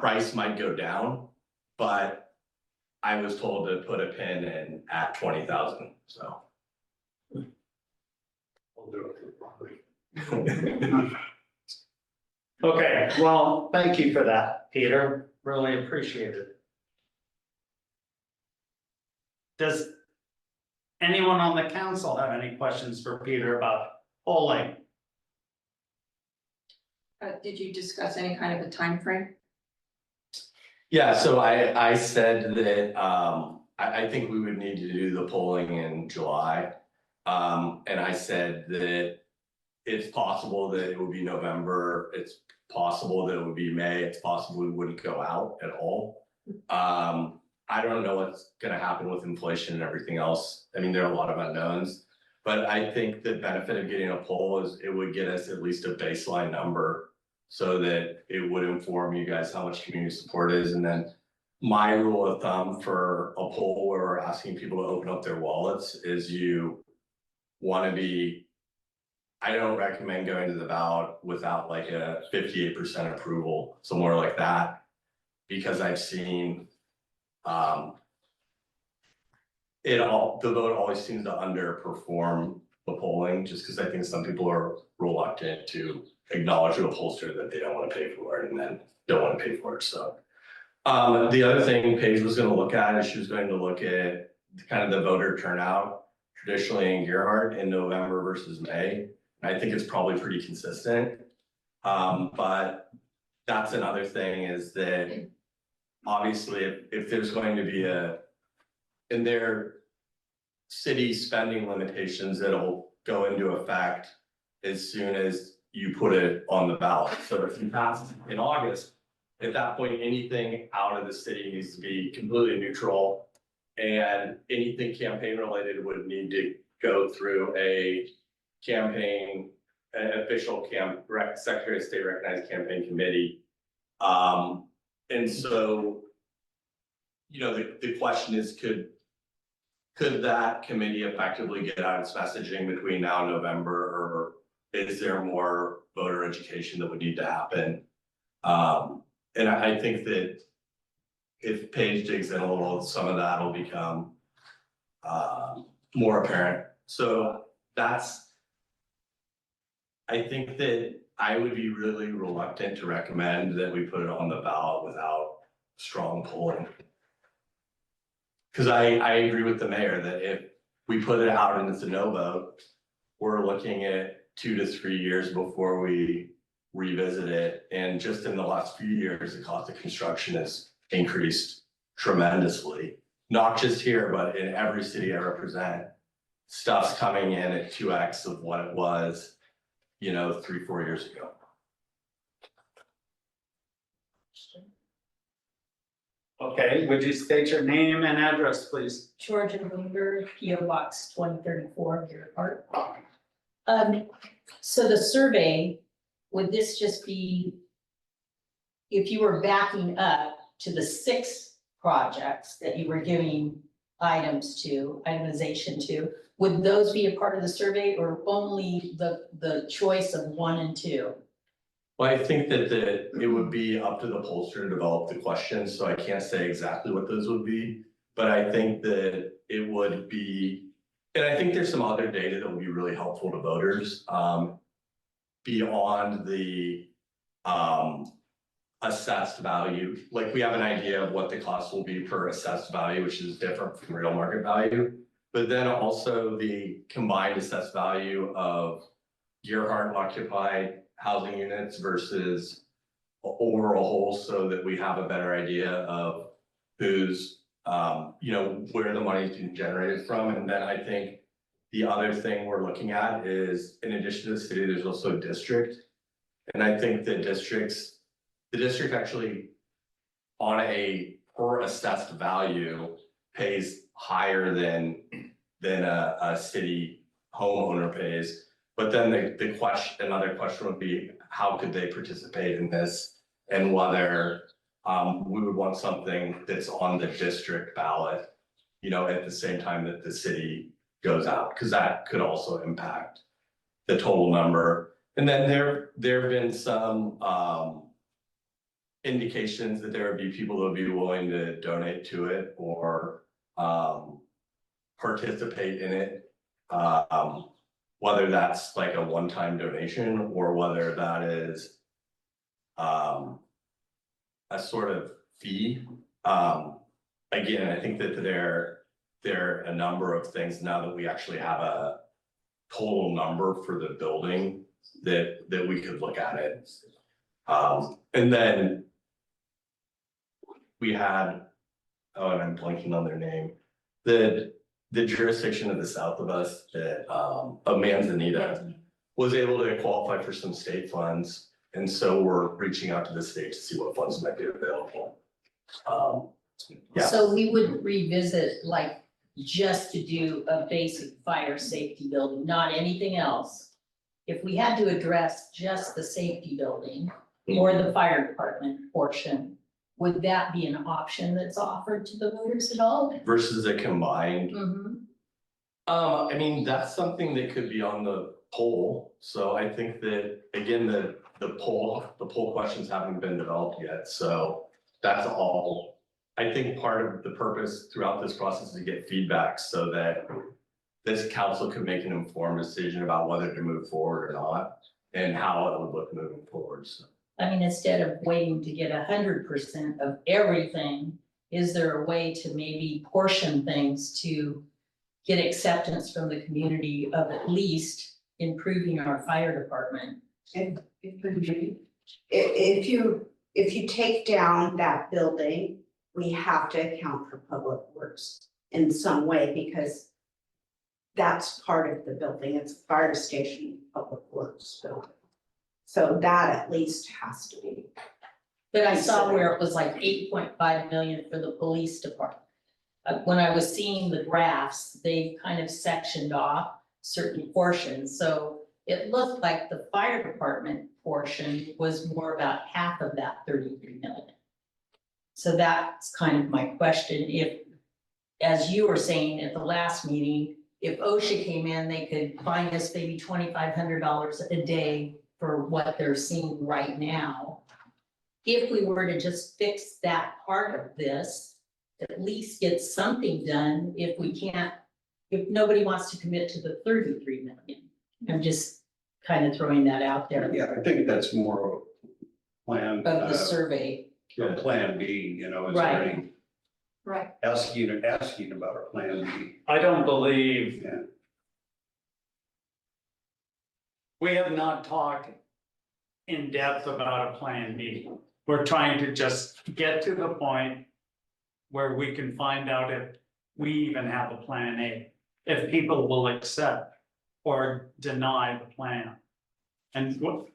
price might go down, but I was told to put a pin in at 20,000, so. I'll do it. Okay, well, thank you for that, Peter. Really appreciate it. Does anyone on the council have any questions for Peter about polling? Did you discuss any kind of a time frame? Yeah, so I said that I think we would need to do the polling in July. And I said that it's possible that it would be November, it's possible that it would be May, it's possible we wouldn't go out at all. I don't know what's gonna happen with inflation and everything else. I mean, there are a lot of unknowns, but I think the benefit of getting a poll is it would get us at least a baseline number so that it would inform you guys how much community support is. And then my rule of thumb for a poll where we're asking people to open up their wallets is you want to be, I don't recommend going to the ballot without like a 58% approval, somewhere like that, because I've seen the vote always seems to underperform the polling, just because I think some people are reluctant to acknowledge to a pollster that they don't want to pay for it and then don't want to pay for it. So the other thing Paige was going to look at is she was going to look at kind of the voter turnout traditionally in Gerhardt in November versus May. And I think it's probably pretty consistent. But that's another thing, is that obviously if there's going to be in their city spending limitations, that'll go into effect as soon as you put it on the ballot. So if you pass in August, at that point, anything out of the city needs to be completely neutral, and anything campaign related would need to go through a campaign, an official Secretary of State recognized campaign committee. And so, you know, the question is, could that committee effectively get out its messaging between now and November, or is there more voter education that would need to happen? And I think that if Paige digs in a little, some of that will become more apparent. So that's I think that I would be really reluctant to recommend that we put it on the ballot without strong polling. Cause I agree with the mayor that if we put it out and it's a no vote, we're looking at 2 to 3 years before we revisit it. And just in the last few years, the cost of construction has increased tremendously. Not just here, but in every city I represent. Stuff's coming in at 2x of what it was, 3-4 years ago. Okay, would you state your name and address, please? Georgia Bloomberg, PO Box 2034, Deer Park. So the survey, would this just be, if you were backing up to the 6 projects that you were giving itemization to, would those be a part of the survey or only the choice of 1 and 2? Well, I think that it would be up to the pollster to develop the questions, so I can't say exactly what those would be. But I think that it would be, and I think there's some other data that would be really helpful to voters, beyond the assessed value. Like we have an idea of what the cost will be per assessed value, which is different from real market value. But then also the combined assessed value of Gerhardt occupied housing units versus overall whole, so that we have a better idea of who's, where the money is being generated from. And then I think the other thing we're looking at is, in addition to the city, there's also a district. And I think the district actually on a per assessed value pays higher than a city homeowner pays. But then another question would be, how could they participate in this? And whether we would want something that's on the district ballot, at the same time that the city goes out, because that could also impact the total number. And then there have been some indications that there would be people that would be willing to donate to it or participate in it. Whether that's like a one-time donation or whether that is a sort of fee. Again, I think that there are a number of things now that we actually have a total number for the building that we could look at it. And then we had, and I'm blanking on their name, the jurisdiction to the south of us that of Manzanita was able to qualify for some state funds. And so we're reaching out to the state to see what funds might be available. Yeah. So we would revisit like just to do a basic fire safety building, not anything else. If we had to address just the safety building or the fire department portion, would that be an option that's offered to the voters at all? Versus a combined. Mm-hmm. I mean, that's something that could be on the poll. So I think that, again, the poll questions haven't been developed yet. So that's all. I think part of the purpose throughout this process is to get feedback so that this council could make an informed decision about whether to move forward or not and how it would look moving forward. So. I mean, instead of waiting to get 100% of everything, is there a way to maybe portion things to get acceptance from the community of at least improving our fire department? If you take down that building, we have to account for public works in some way because that's part of the building. It's a fire station, public works building. So that at least has to be. But I saw where it was like 8.5 million for the police department. When I was seeing the graphs, they kind of sectioned off certain portions. So it looked like the fire department portion was more about half of that 33 million. So that's kind of my question. If, as you were saying at the last meeting, if OSHA came in, they could fine us maybe $2,500 a day for what they're seeing right now. If we were to just fix that part of this, at least get something done. If we can't, if nobody wants to commit to the 33 million, I'm just kind of throwing that out there Yeah, I think that's more plan, of the survey. plan B, you know, is Right. there any Right. asking about a plan B. I don't believe. Yeah. We have not talked in depth about a plan B. We're trying to just get to the point where we can find out if we even have a plan A, if people will accept or deny the plan. And what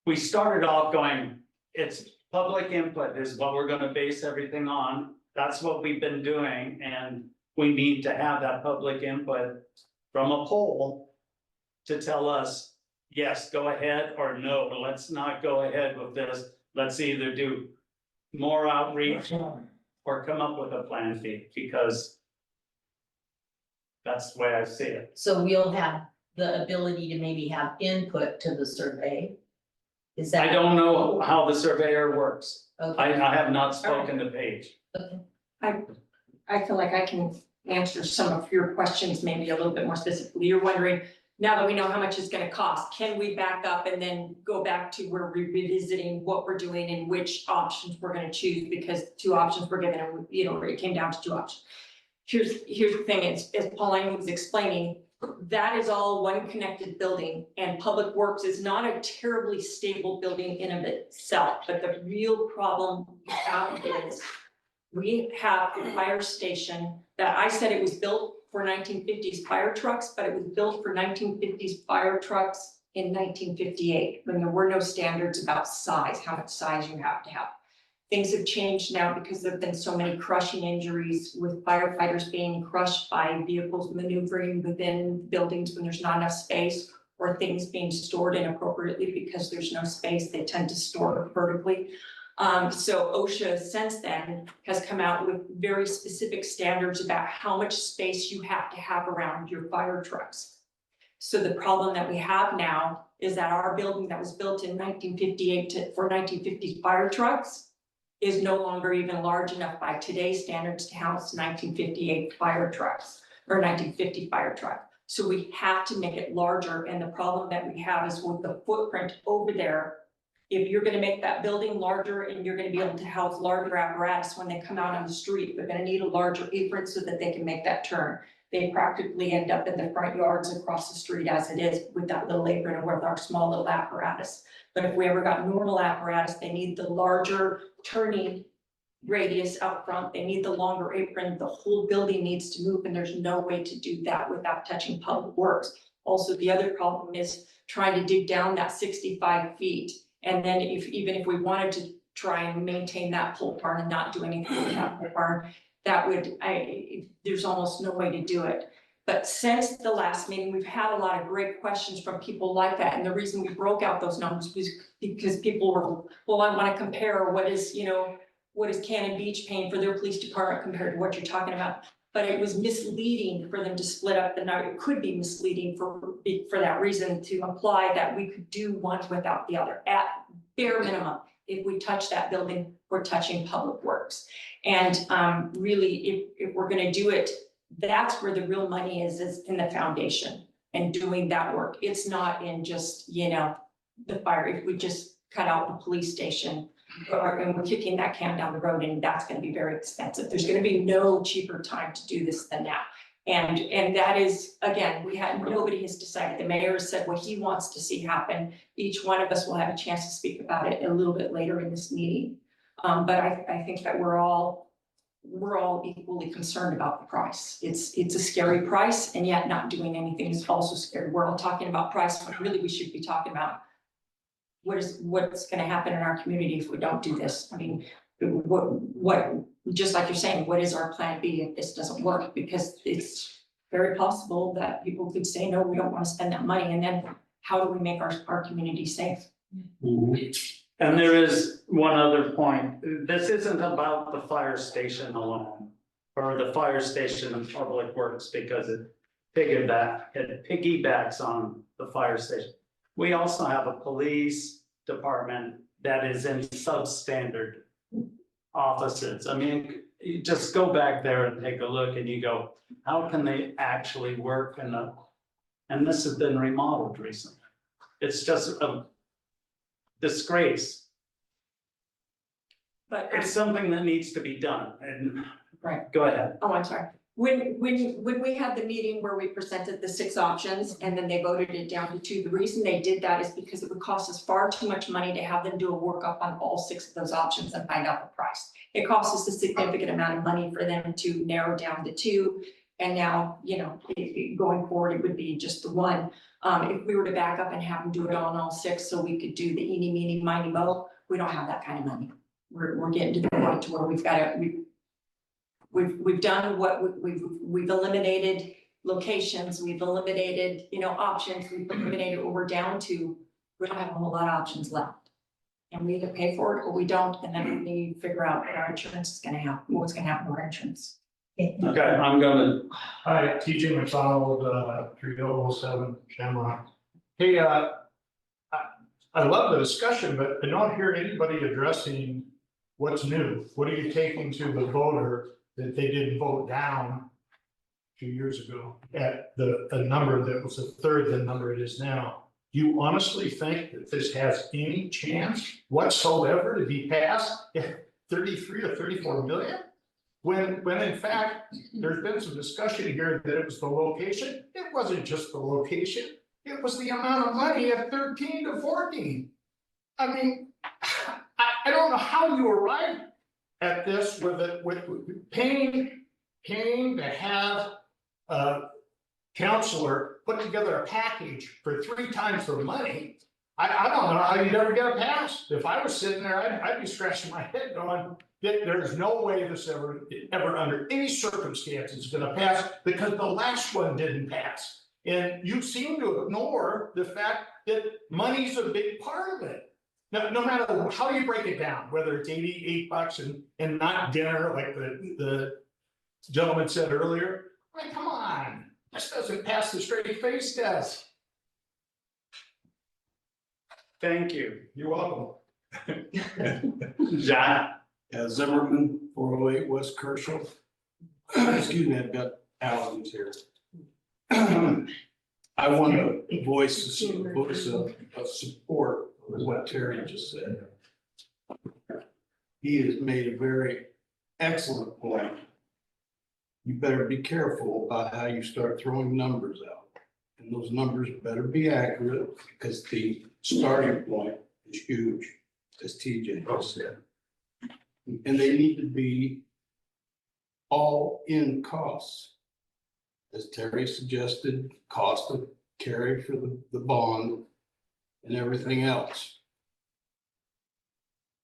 we started off going, it's public input is what we're gonna base everything on. That's what we've been doing, and we need to have that public input from a poll to tell us, yes, go ahead, or no, let's not go ahead with this. Let's either do more outreach or come up with a plan B, because that's the way I see it. So we'll have the ability to maybe have input to the survey. Is I that? don't know how the surveyor works. Okay. I have not spoken to Paige. I feel like I can answer some of your questions maybe a little bit more specifically. You're wondering, now that we know how much it's gonna cost, can we back up and then go back to where we're revisiting what we're doing and which options we're gonna choose? Because two options were given and, you know, it came down to two options. Here's the thing, as Pauline was explaining, that is all one connected building, and Public Works is not a terribly stable building in of itself, but the real problem we have is we have a fire station that I said it was built for 1950s fire trucks, but it was built for 1950s fire trucks in 1958, when there were no standards about size, how much size you have to have. Things have changed now because there've been so many crushing injuries with firefighters being crushed by vehicles maneuvering within buildings when there's not enough space, or things being stored inappropriately because there's no space. They tend to store vertically. So OSHA since then has come out with very specific standards about how much space you have to have around your fire trucks. So the problem that we have now is that our building that was built in 1958 for 1950 fire trucks is no longer even large enough by today's standards to house 1958 fire trucks or 1950 fire truck. So we have to make it larger, and the problem that we have is with the footprint over there. If you're gonna make that building larger and you're gonna be able to house larger apparatus when they come out on the street, they're gonna need a larger apron so that they can make that turn. They practically end up in the front yards across the street as it is with that little apron and with our small little apparatus. But if we ever got normal apparatus, they need the larger turning radius out front, they need the longer apron, the whole building needs to move, and there's no way to do that without touching Public Works. Also, the other problem is trying to dig down that 65 feet. And then even if we wanted to try and maintain that pole barn and not do anything with that pole barn, that would, there's almost no way to do it. But since the last meeting, we've had a lot of great questions from people like that. And the reason we broke out those numbers was because people were, well, I want to compare what is, you know, what is Cannon Beach paying for their police department compared to what you're talking about. But it was misleading for them to split up the number. It could be misleading for that reason to imply that we could do one without the other. At bare minimum, if we touch that building, we're touching Public Works. And really, if we're gonna do it, that's where the real money is in the foundation and doing that work. It's not in just, you know, the fire. If we just cut out the police station, and we're kicking that can down the road, and that's gonna be very expensive. There's gonna be no cheaper time to do this than now. And that is, again, nobody has decided. The mayor has said what he wants to see happen. Each one of us will have a chance to speak about it a little bit later in this meeting. But I think that we're all equally concerned about the price. It's a scary price, and yet not doing anything is also scary. We're all talking about price, but really we should be talking about what's gonna happen in our community if we don't do this. I mean, what, just like you're saying, what is our plan B if this doesn't work? Because it's very possible that people could say, no, we don't wanna spend that money, and then how do we make our community safe? And there is one other point. This isn't about the fire station alone, or the fire station and Public Works, because it piggybacks on the fire station. We also have a police department that is in substandard offices. I mean, you just go back there and take a look and you go, how can they actually work in a And this has been remodeled recently. It's just a disgrace. But, It's something that needs to be done, and. Right. Go ahead. oh, I'm sorry. When we had the meeting where we presented the 6 options and then they voted it down to 2, the reason they did that is because it would cost us far too much money to have them do a workup on all 6 of those options and find out the price. It costs us a significant amount of money for them to narrow down to 2. And now, you know, going forward, it would be just the 1. If we were to back up and have them do it on all 6, so we could do the eeny, meeny, miny, mo, we don't have that kind of money. We're getting to the point to where we've got to, we've done what we've eliminated locations, we've eliminated, you know, options, we've eliminated what we're down to. We don't have a whole lot of options left. And we either pay for it or we don't, and then we need to figure out what our insurance is gonna happen, what's gonna happen with our insurance. Okay, I'm gonna, Hi, TJ McDonald, 3007 Shamrock. Hey, I love the discussion, but I don't hear anybody addressing what's new. What are you taking to the voter that they didn't vote down 2 years ago at the number that was a third the number it is now? Do you honestly think that this has any chance whatsoever to be passed at 33 or 34 million? When in fact, there's been some discussion here that it was the location. It wasn't just the location. It was the amount of money at 13 to 14. I mean, I don't know how you arrived at this with paying to have a counselor put together a package for 3 times the money. I don't know how you'd ever get it passed. If I was sitting there, I'd be scratching my head going, there's no way this ever under any circumstances is gonna pass because the last one didn't pass. And you seem to ignore the fact that money's a big part of it. No matter how you break it down, whether it's $88 and not dinner, like the gentleman said earlier, I mean, come on, this doesn't pass the straight face test. thank you. You're welcome. John? Zimmerman, 408 West Kershaw. Excuse me, I've got allergies here. I want to voice of support for what Terry just said. He has made a very excellent point. You better be careful about how you start throwing numbers out. And those numbers better be accurate because the starting point is huge, as TJ just said. And they need to be all in costs. As Terry suggested, cost of carry for the bond and everything else.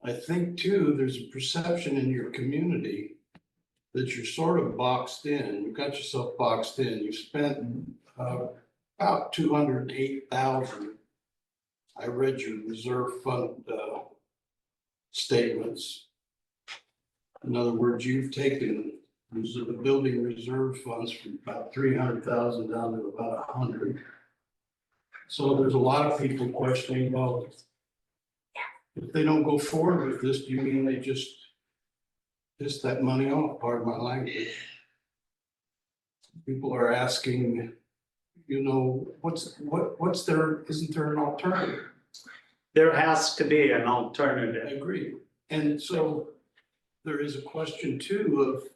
I think too, there's a perception in your community that you're sort of boxed in. You've got yourself boxed in. You've spent about 208,000. I read your reserve fund statements. In other words, you've taken the building reserve funds from about 300,000 down to about 100. So there's a lot of people questioning, well, if they don't go forward with this, do you mean they just piss that money off? Pardon my language. People are asking, you know, what's there? Isn't there an alternative? There has to be an I alternative. agree. And so there is a question too of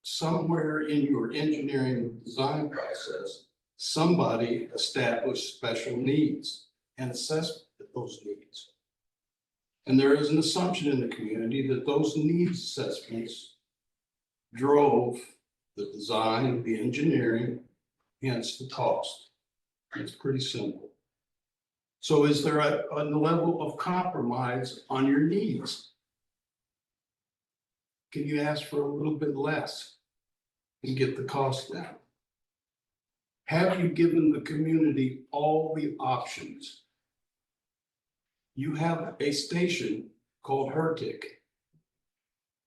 somewhere in your engineering design process, somebody established special needs and assessed those needs. And there is an assumption in the community that those needs assessments drove the design, the engineering, hence the cost. It's pretty simple. So is there a level of compromise on your needs? Can you ask for a little bit less and get the cost down? Have you given the community all the options? You have a station called Hertic.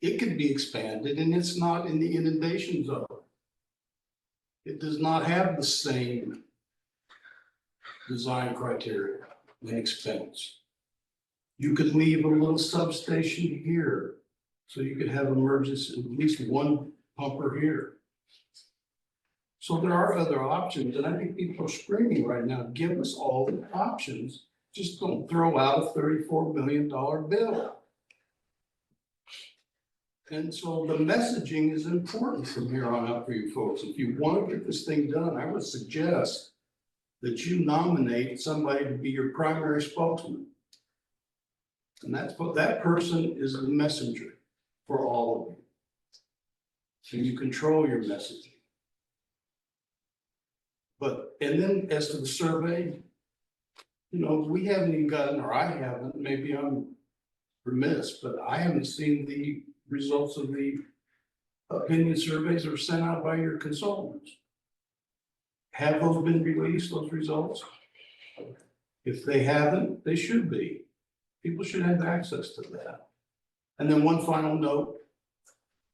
It could be expanded and it's not in the inundation zone. It does not have the same design criteria and expense. You could leave a little substation here, so you could have emergency, at least one pumper here. So there are other options, and I think people are screaming right now, give us all the options. Just don't throw out a $34 million bill. And so the messaging is important from here on out for you folks. If you want to get this thing done, I would suggest that you nominate somebody to be your primary spokesman. And that's what that person is, the messenger for all of you. So you control your messaging. But, and then as to the survey, you know, we haven't even gotten, or I haven't, maybe I'm remiss, but I haven't seen the results of the opinion surveys that were sent out by your consultants. Have those been released, those results? If they haven't, they should be. People should have access to that. And then one final note,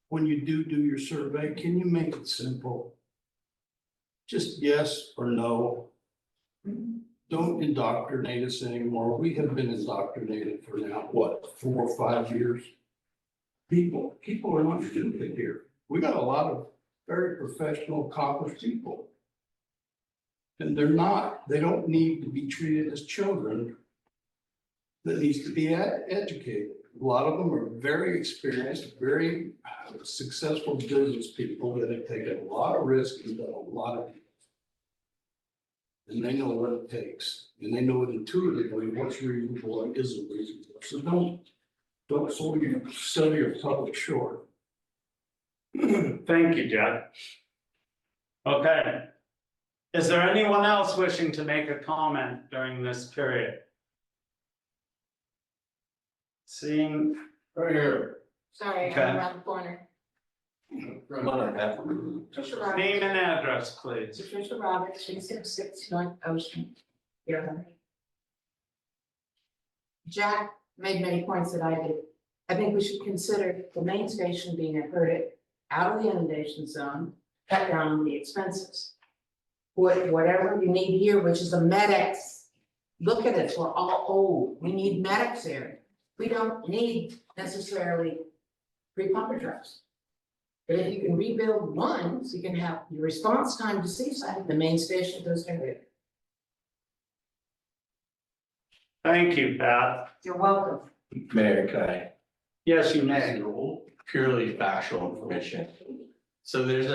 when you do your survey, can you make it simple? Just yes or no. Don't indoctrinate us anymore. We have been indoctrinated for now, what, 4 or 5 years? People are not stupid here. We got a lot of very professional, accomplished people. And they're not, they don't need to be treated as children that needs to be educated. A lot of them are very experienced, very successful business people that have taken a lot of risk and done a lot of deals. And they know what it takes, and they know it intuitively what's reasonable and isn't reasonable. So don't sell your public short. Thank you, Jack. Okay. Is there anyone else wishing to make a comment during this period? Seeing right here. Sorry, Okay. I'm around the corner. Patricia Roberts. Name and address, please. Patricia Roberts, 366 North Ocean. Here. Jack made many points that I did. I think we should consider the main station being averted out of the inundation zone, cut down on the expenses. Whatever you need here, which is a medics, look at us, we're all old, we need medics here. We don't need necessarily 3 pumper trucks. But if you can rebuild one, so you can have your response time to Seaside, the main station goes there. Thank you, Pat. You're welcome. Mayor, can I? Yes, you may. Purely factual information. So there's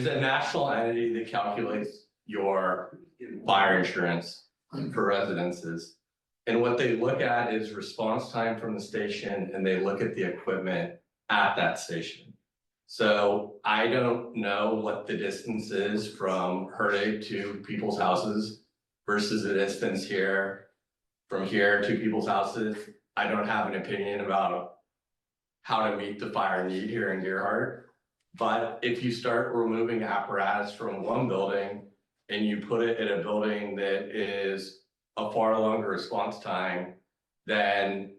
a national entity that calculates your fire insurance for residences. And what they look at is response time from the station, and they look at the equipment at that station. So I don't know what the distance is from Hurtig to people's houses versus the distance from here to people's houses. I don't have an opinion about how to meet the fire need here in Gerhart. But if you start removing apparatus from one building and you put it in a building that is a far longer response time, then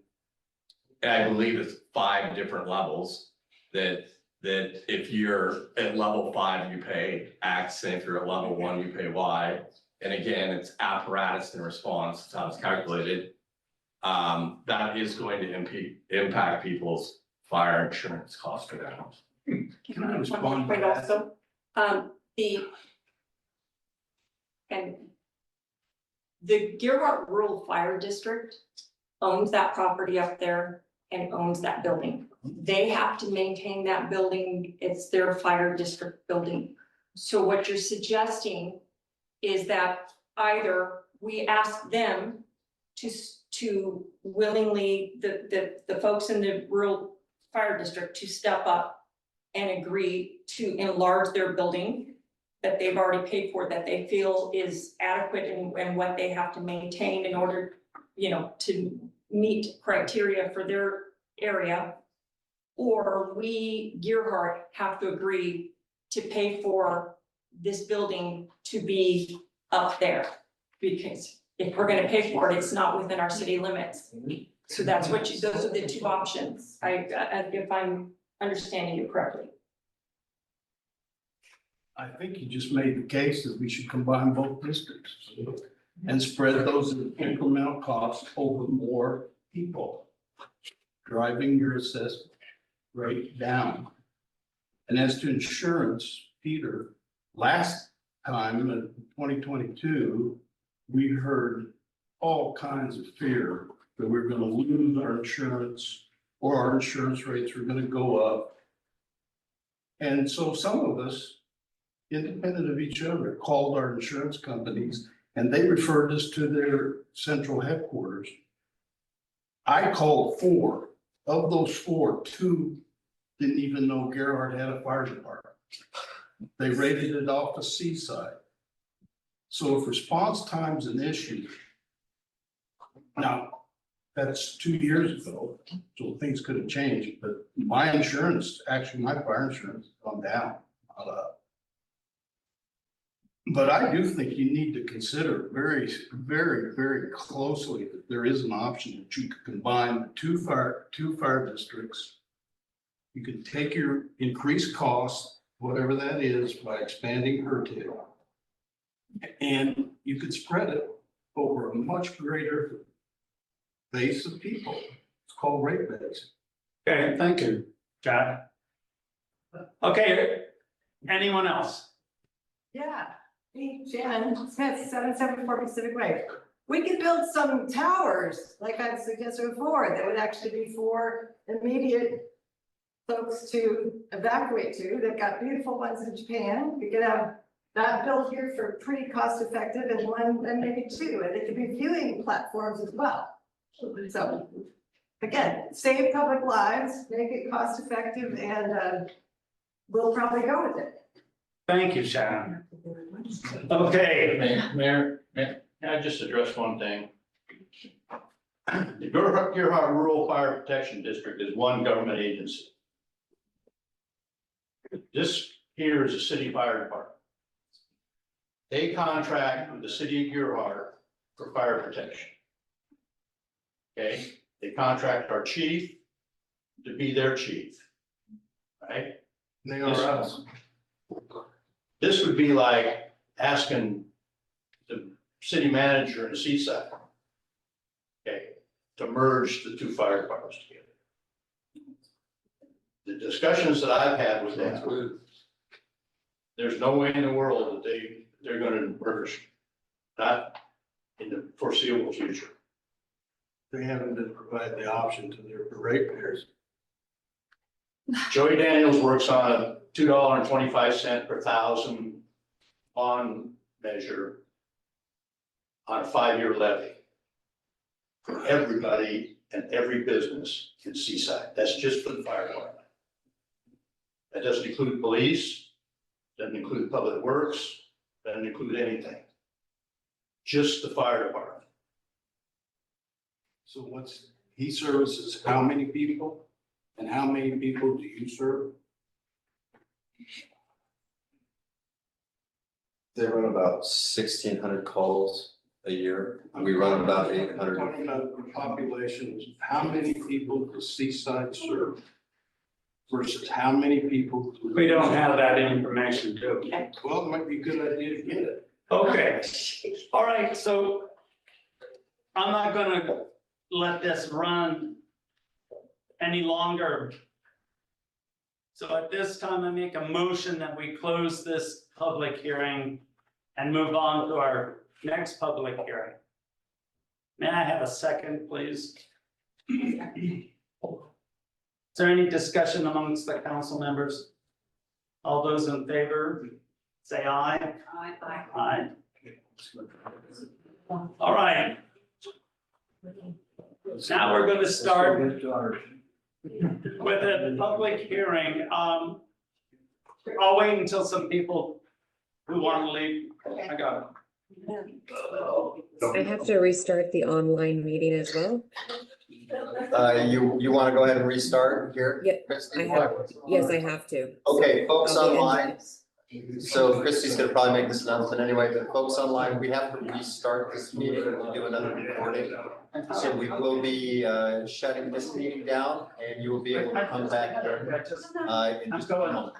I believe it's 5 different levels that if you're at level 5, you pay X, and if you're at level 1, you pay Y. And again, it's apparatus and response, that's how it's calculated. That is going to impact people's fire insurance costs for their house. Can I respond to But that? also, the Gerhart Rural Fire District owns that property up there and owns that building. They have to maintain that building, it's their fire district building. So what you're suggesting is that either we ask them to willingly, the folks in the rural fire district to step up and agree to enlarge their building that they've already paid for, that they feel is adequate and what they have to maintain in order, to meet criteria for their area. Or we, Gerhart, have to agree to pay for this building to be up there. Because if we're gonna pay for it, it's not within our city limits. So that's those are the 2 options, if I'm understanding you correctly. I think you just made the case that we should combine both districts and spread those incremental costs over more people, driving your assessment rate down. And as to insurance, Peter, last time in 2022, we heard all kinds of fear that we're gonna lose our insurance or our insurance rates were gonna go up. And so some of us, independent of each other, called our insurance companies and they referred us to their central headquarters. I called 4. Of those 4, 2 didn't even know Gerhard had a fire department. They rated it off the seaside. So if response time's an issue, now, that's 2 years ago, so things could have changed, but my insurance, actually, my fire insurance has gone down, not up. But I do think you need to consider very, very, very closely that there is an option that you could combine two fire districts. You could take your increased cost, whatever that is, by expanding HERTIG. And you could spread it over a much greater base of people. It's called rate base. Okay, thank you, Chad. Okay, anyone else? Yeah, me, Shannon Smith, 774 Pacific Way. We could build some towers, like I suggested before, that would actually be for immediate folks to evacuate to. They've got beautiful ones in Japan. We could have that built here for pretty cost effective and one and maybe 2, and it could be viewing platforms as well. So again, save public lives, make it cost effective, and we'll probably go with it. Thank you, Sharon. Okay, Mayor, may I just address one thing? The Gerhart Rural Fire Protection District is one government agency. This here is a city fire department. They contract with the city of Gerhart for fire protection. Okay, they contract our chief to be their chief, right? They are us. This would be like asking the city manager in Seaside, okay, to merge the 2 fire departments together. The discussions that I've had with them, there's no way in the world that they're gonna merge, not in the foreseeable future. They haven't been provided the option to their ratepayers. Joey Daniels works on a $2.25 per thousand bond measure on a 5-year levy for everybody and every business in Seaside. That's just for the fire department. That doesn't include police, doesn't include public works, doesn't include anything. Just the fire department. So he services how many people? And how many people do you serve? They run about 1,600 calls a year. We run about 800. I'm talking about the populations, how many people does Seaside serve? Versus how many people? we don't have that information, do we? Well, it might be a good idea to get it. Okay, all right, so I'm not gonna let this run any longer. So at this time, I make a motion that we close this public hearing and move on to our next public hearing. May I have a second, please? Is there any discussion amongst the council members? All those in favor, say aye. Aye. Aye. All right. Now we're gonna start with a public hearing. I'll wait until some people who want to leave. I got I have to restart the online meeting as well. You want to go ahead and restart here? Yeah, Christie? Yes, I have to. Okay, folks I'll be in. online. So Christie's gonna probably make this announcement anyway, but folks online, we have to restart this meeting to do another recording. So we will be shutting this meeting down and you will be able to come back here in just a moment.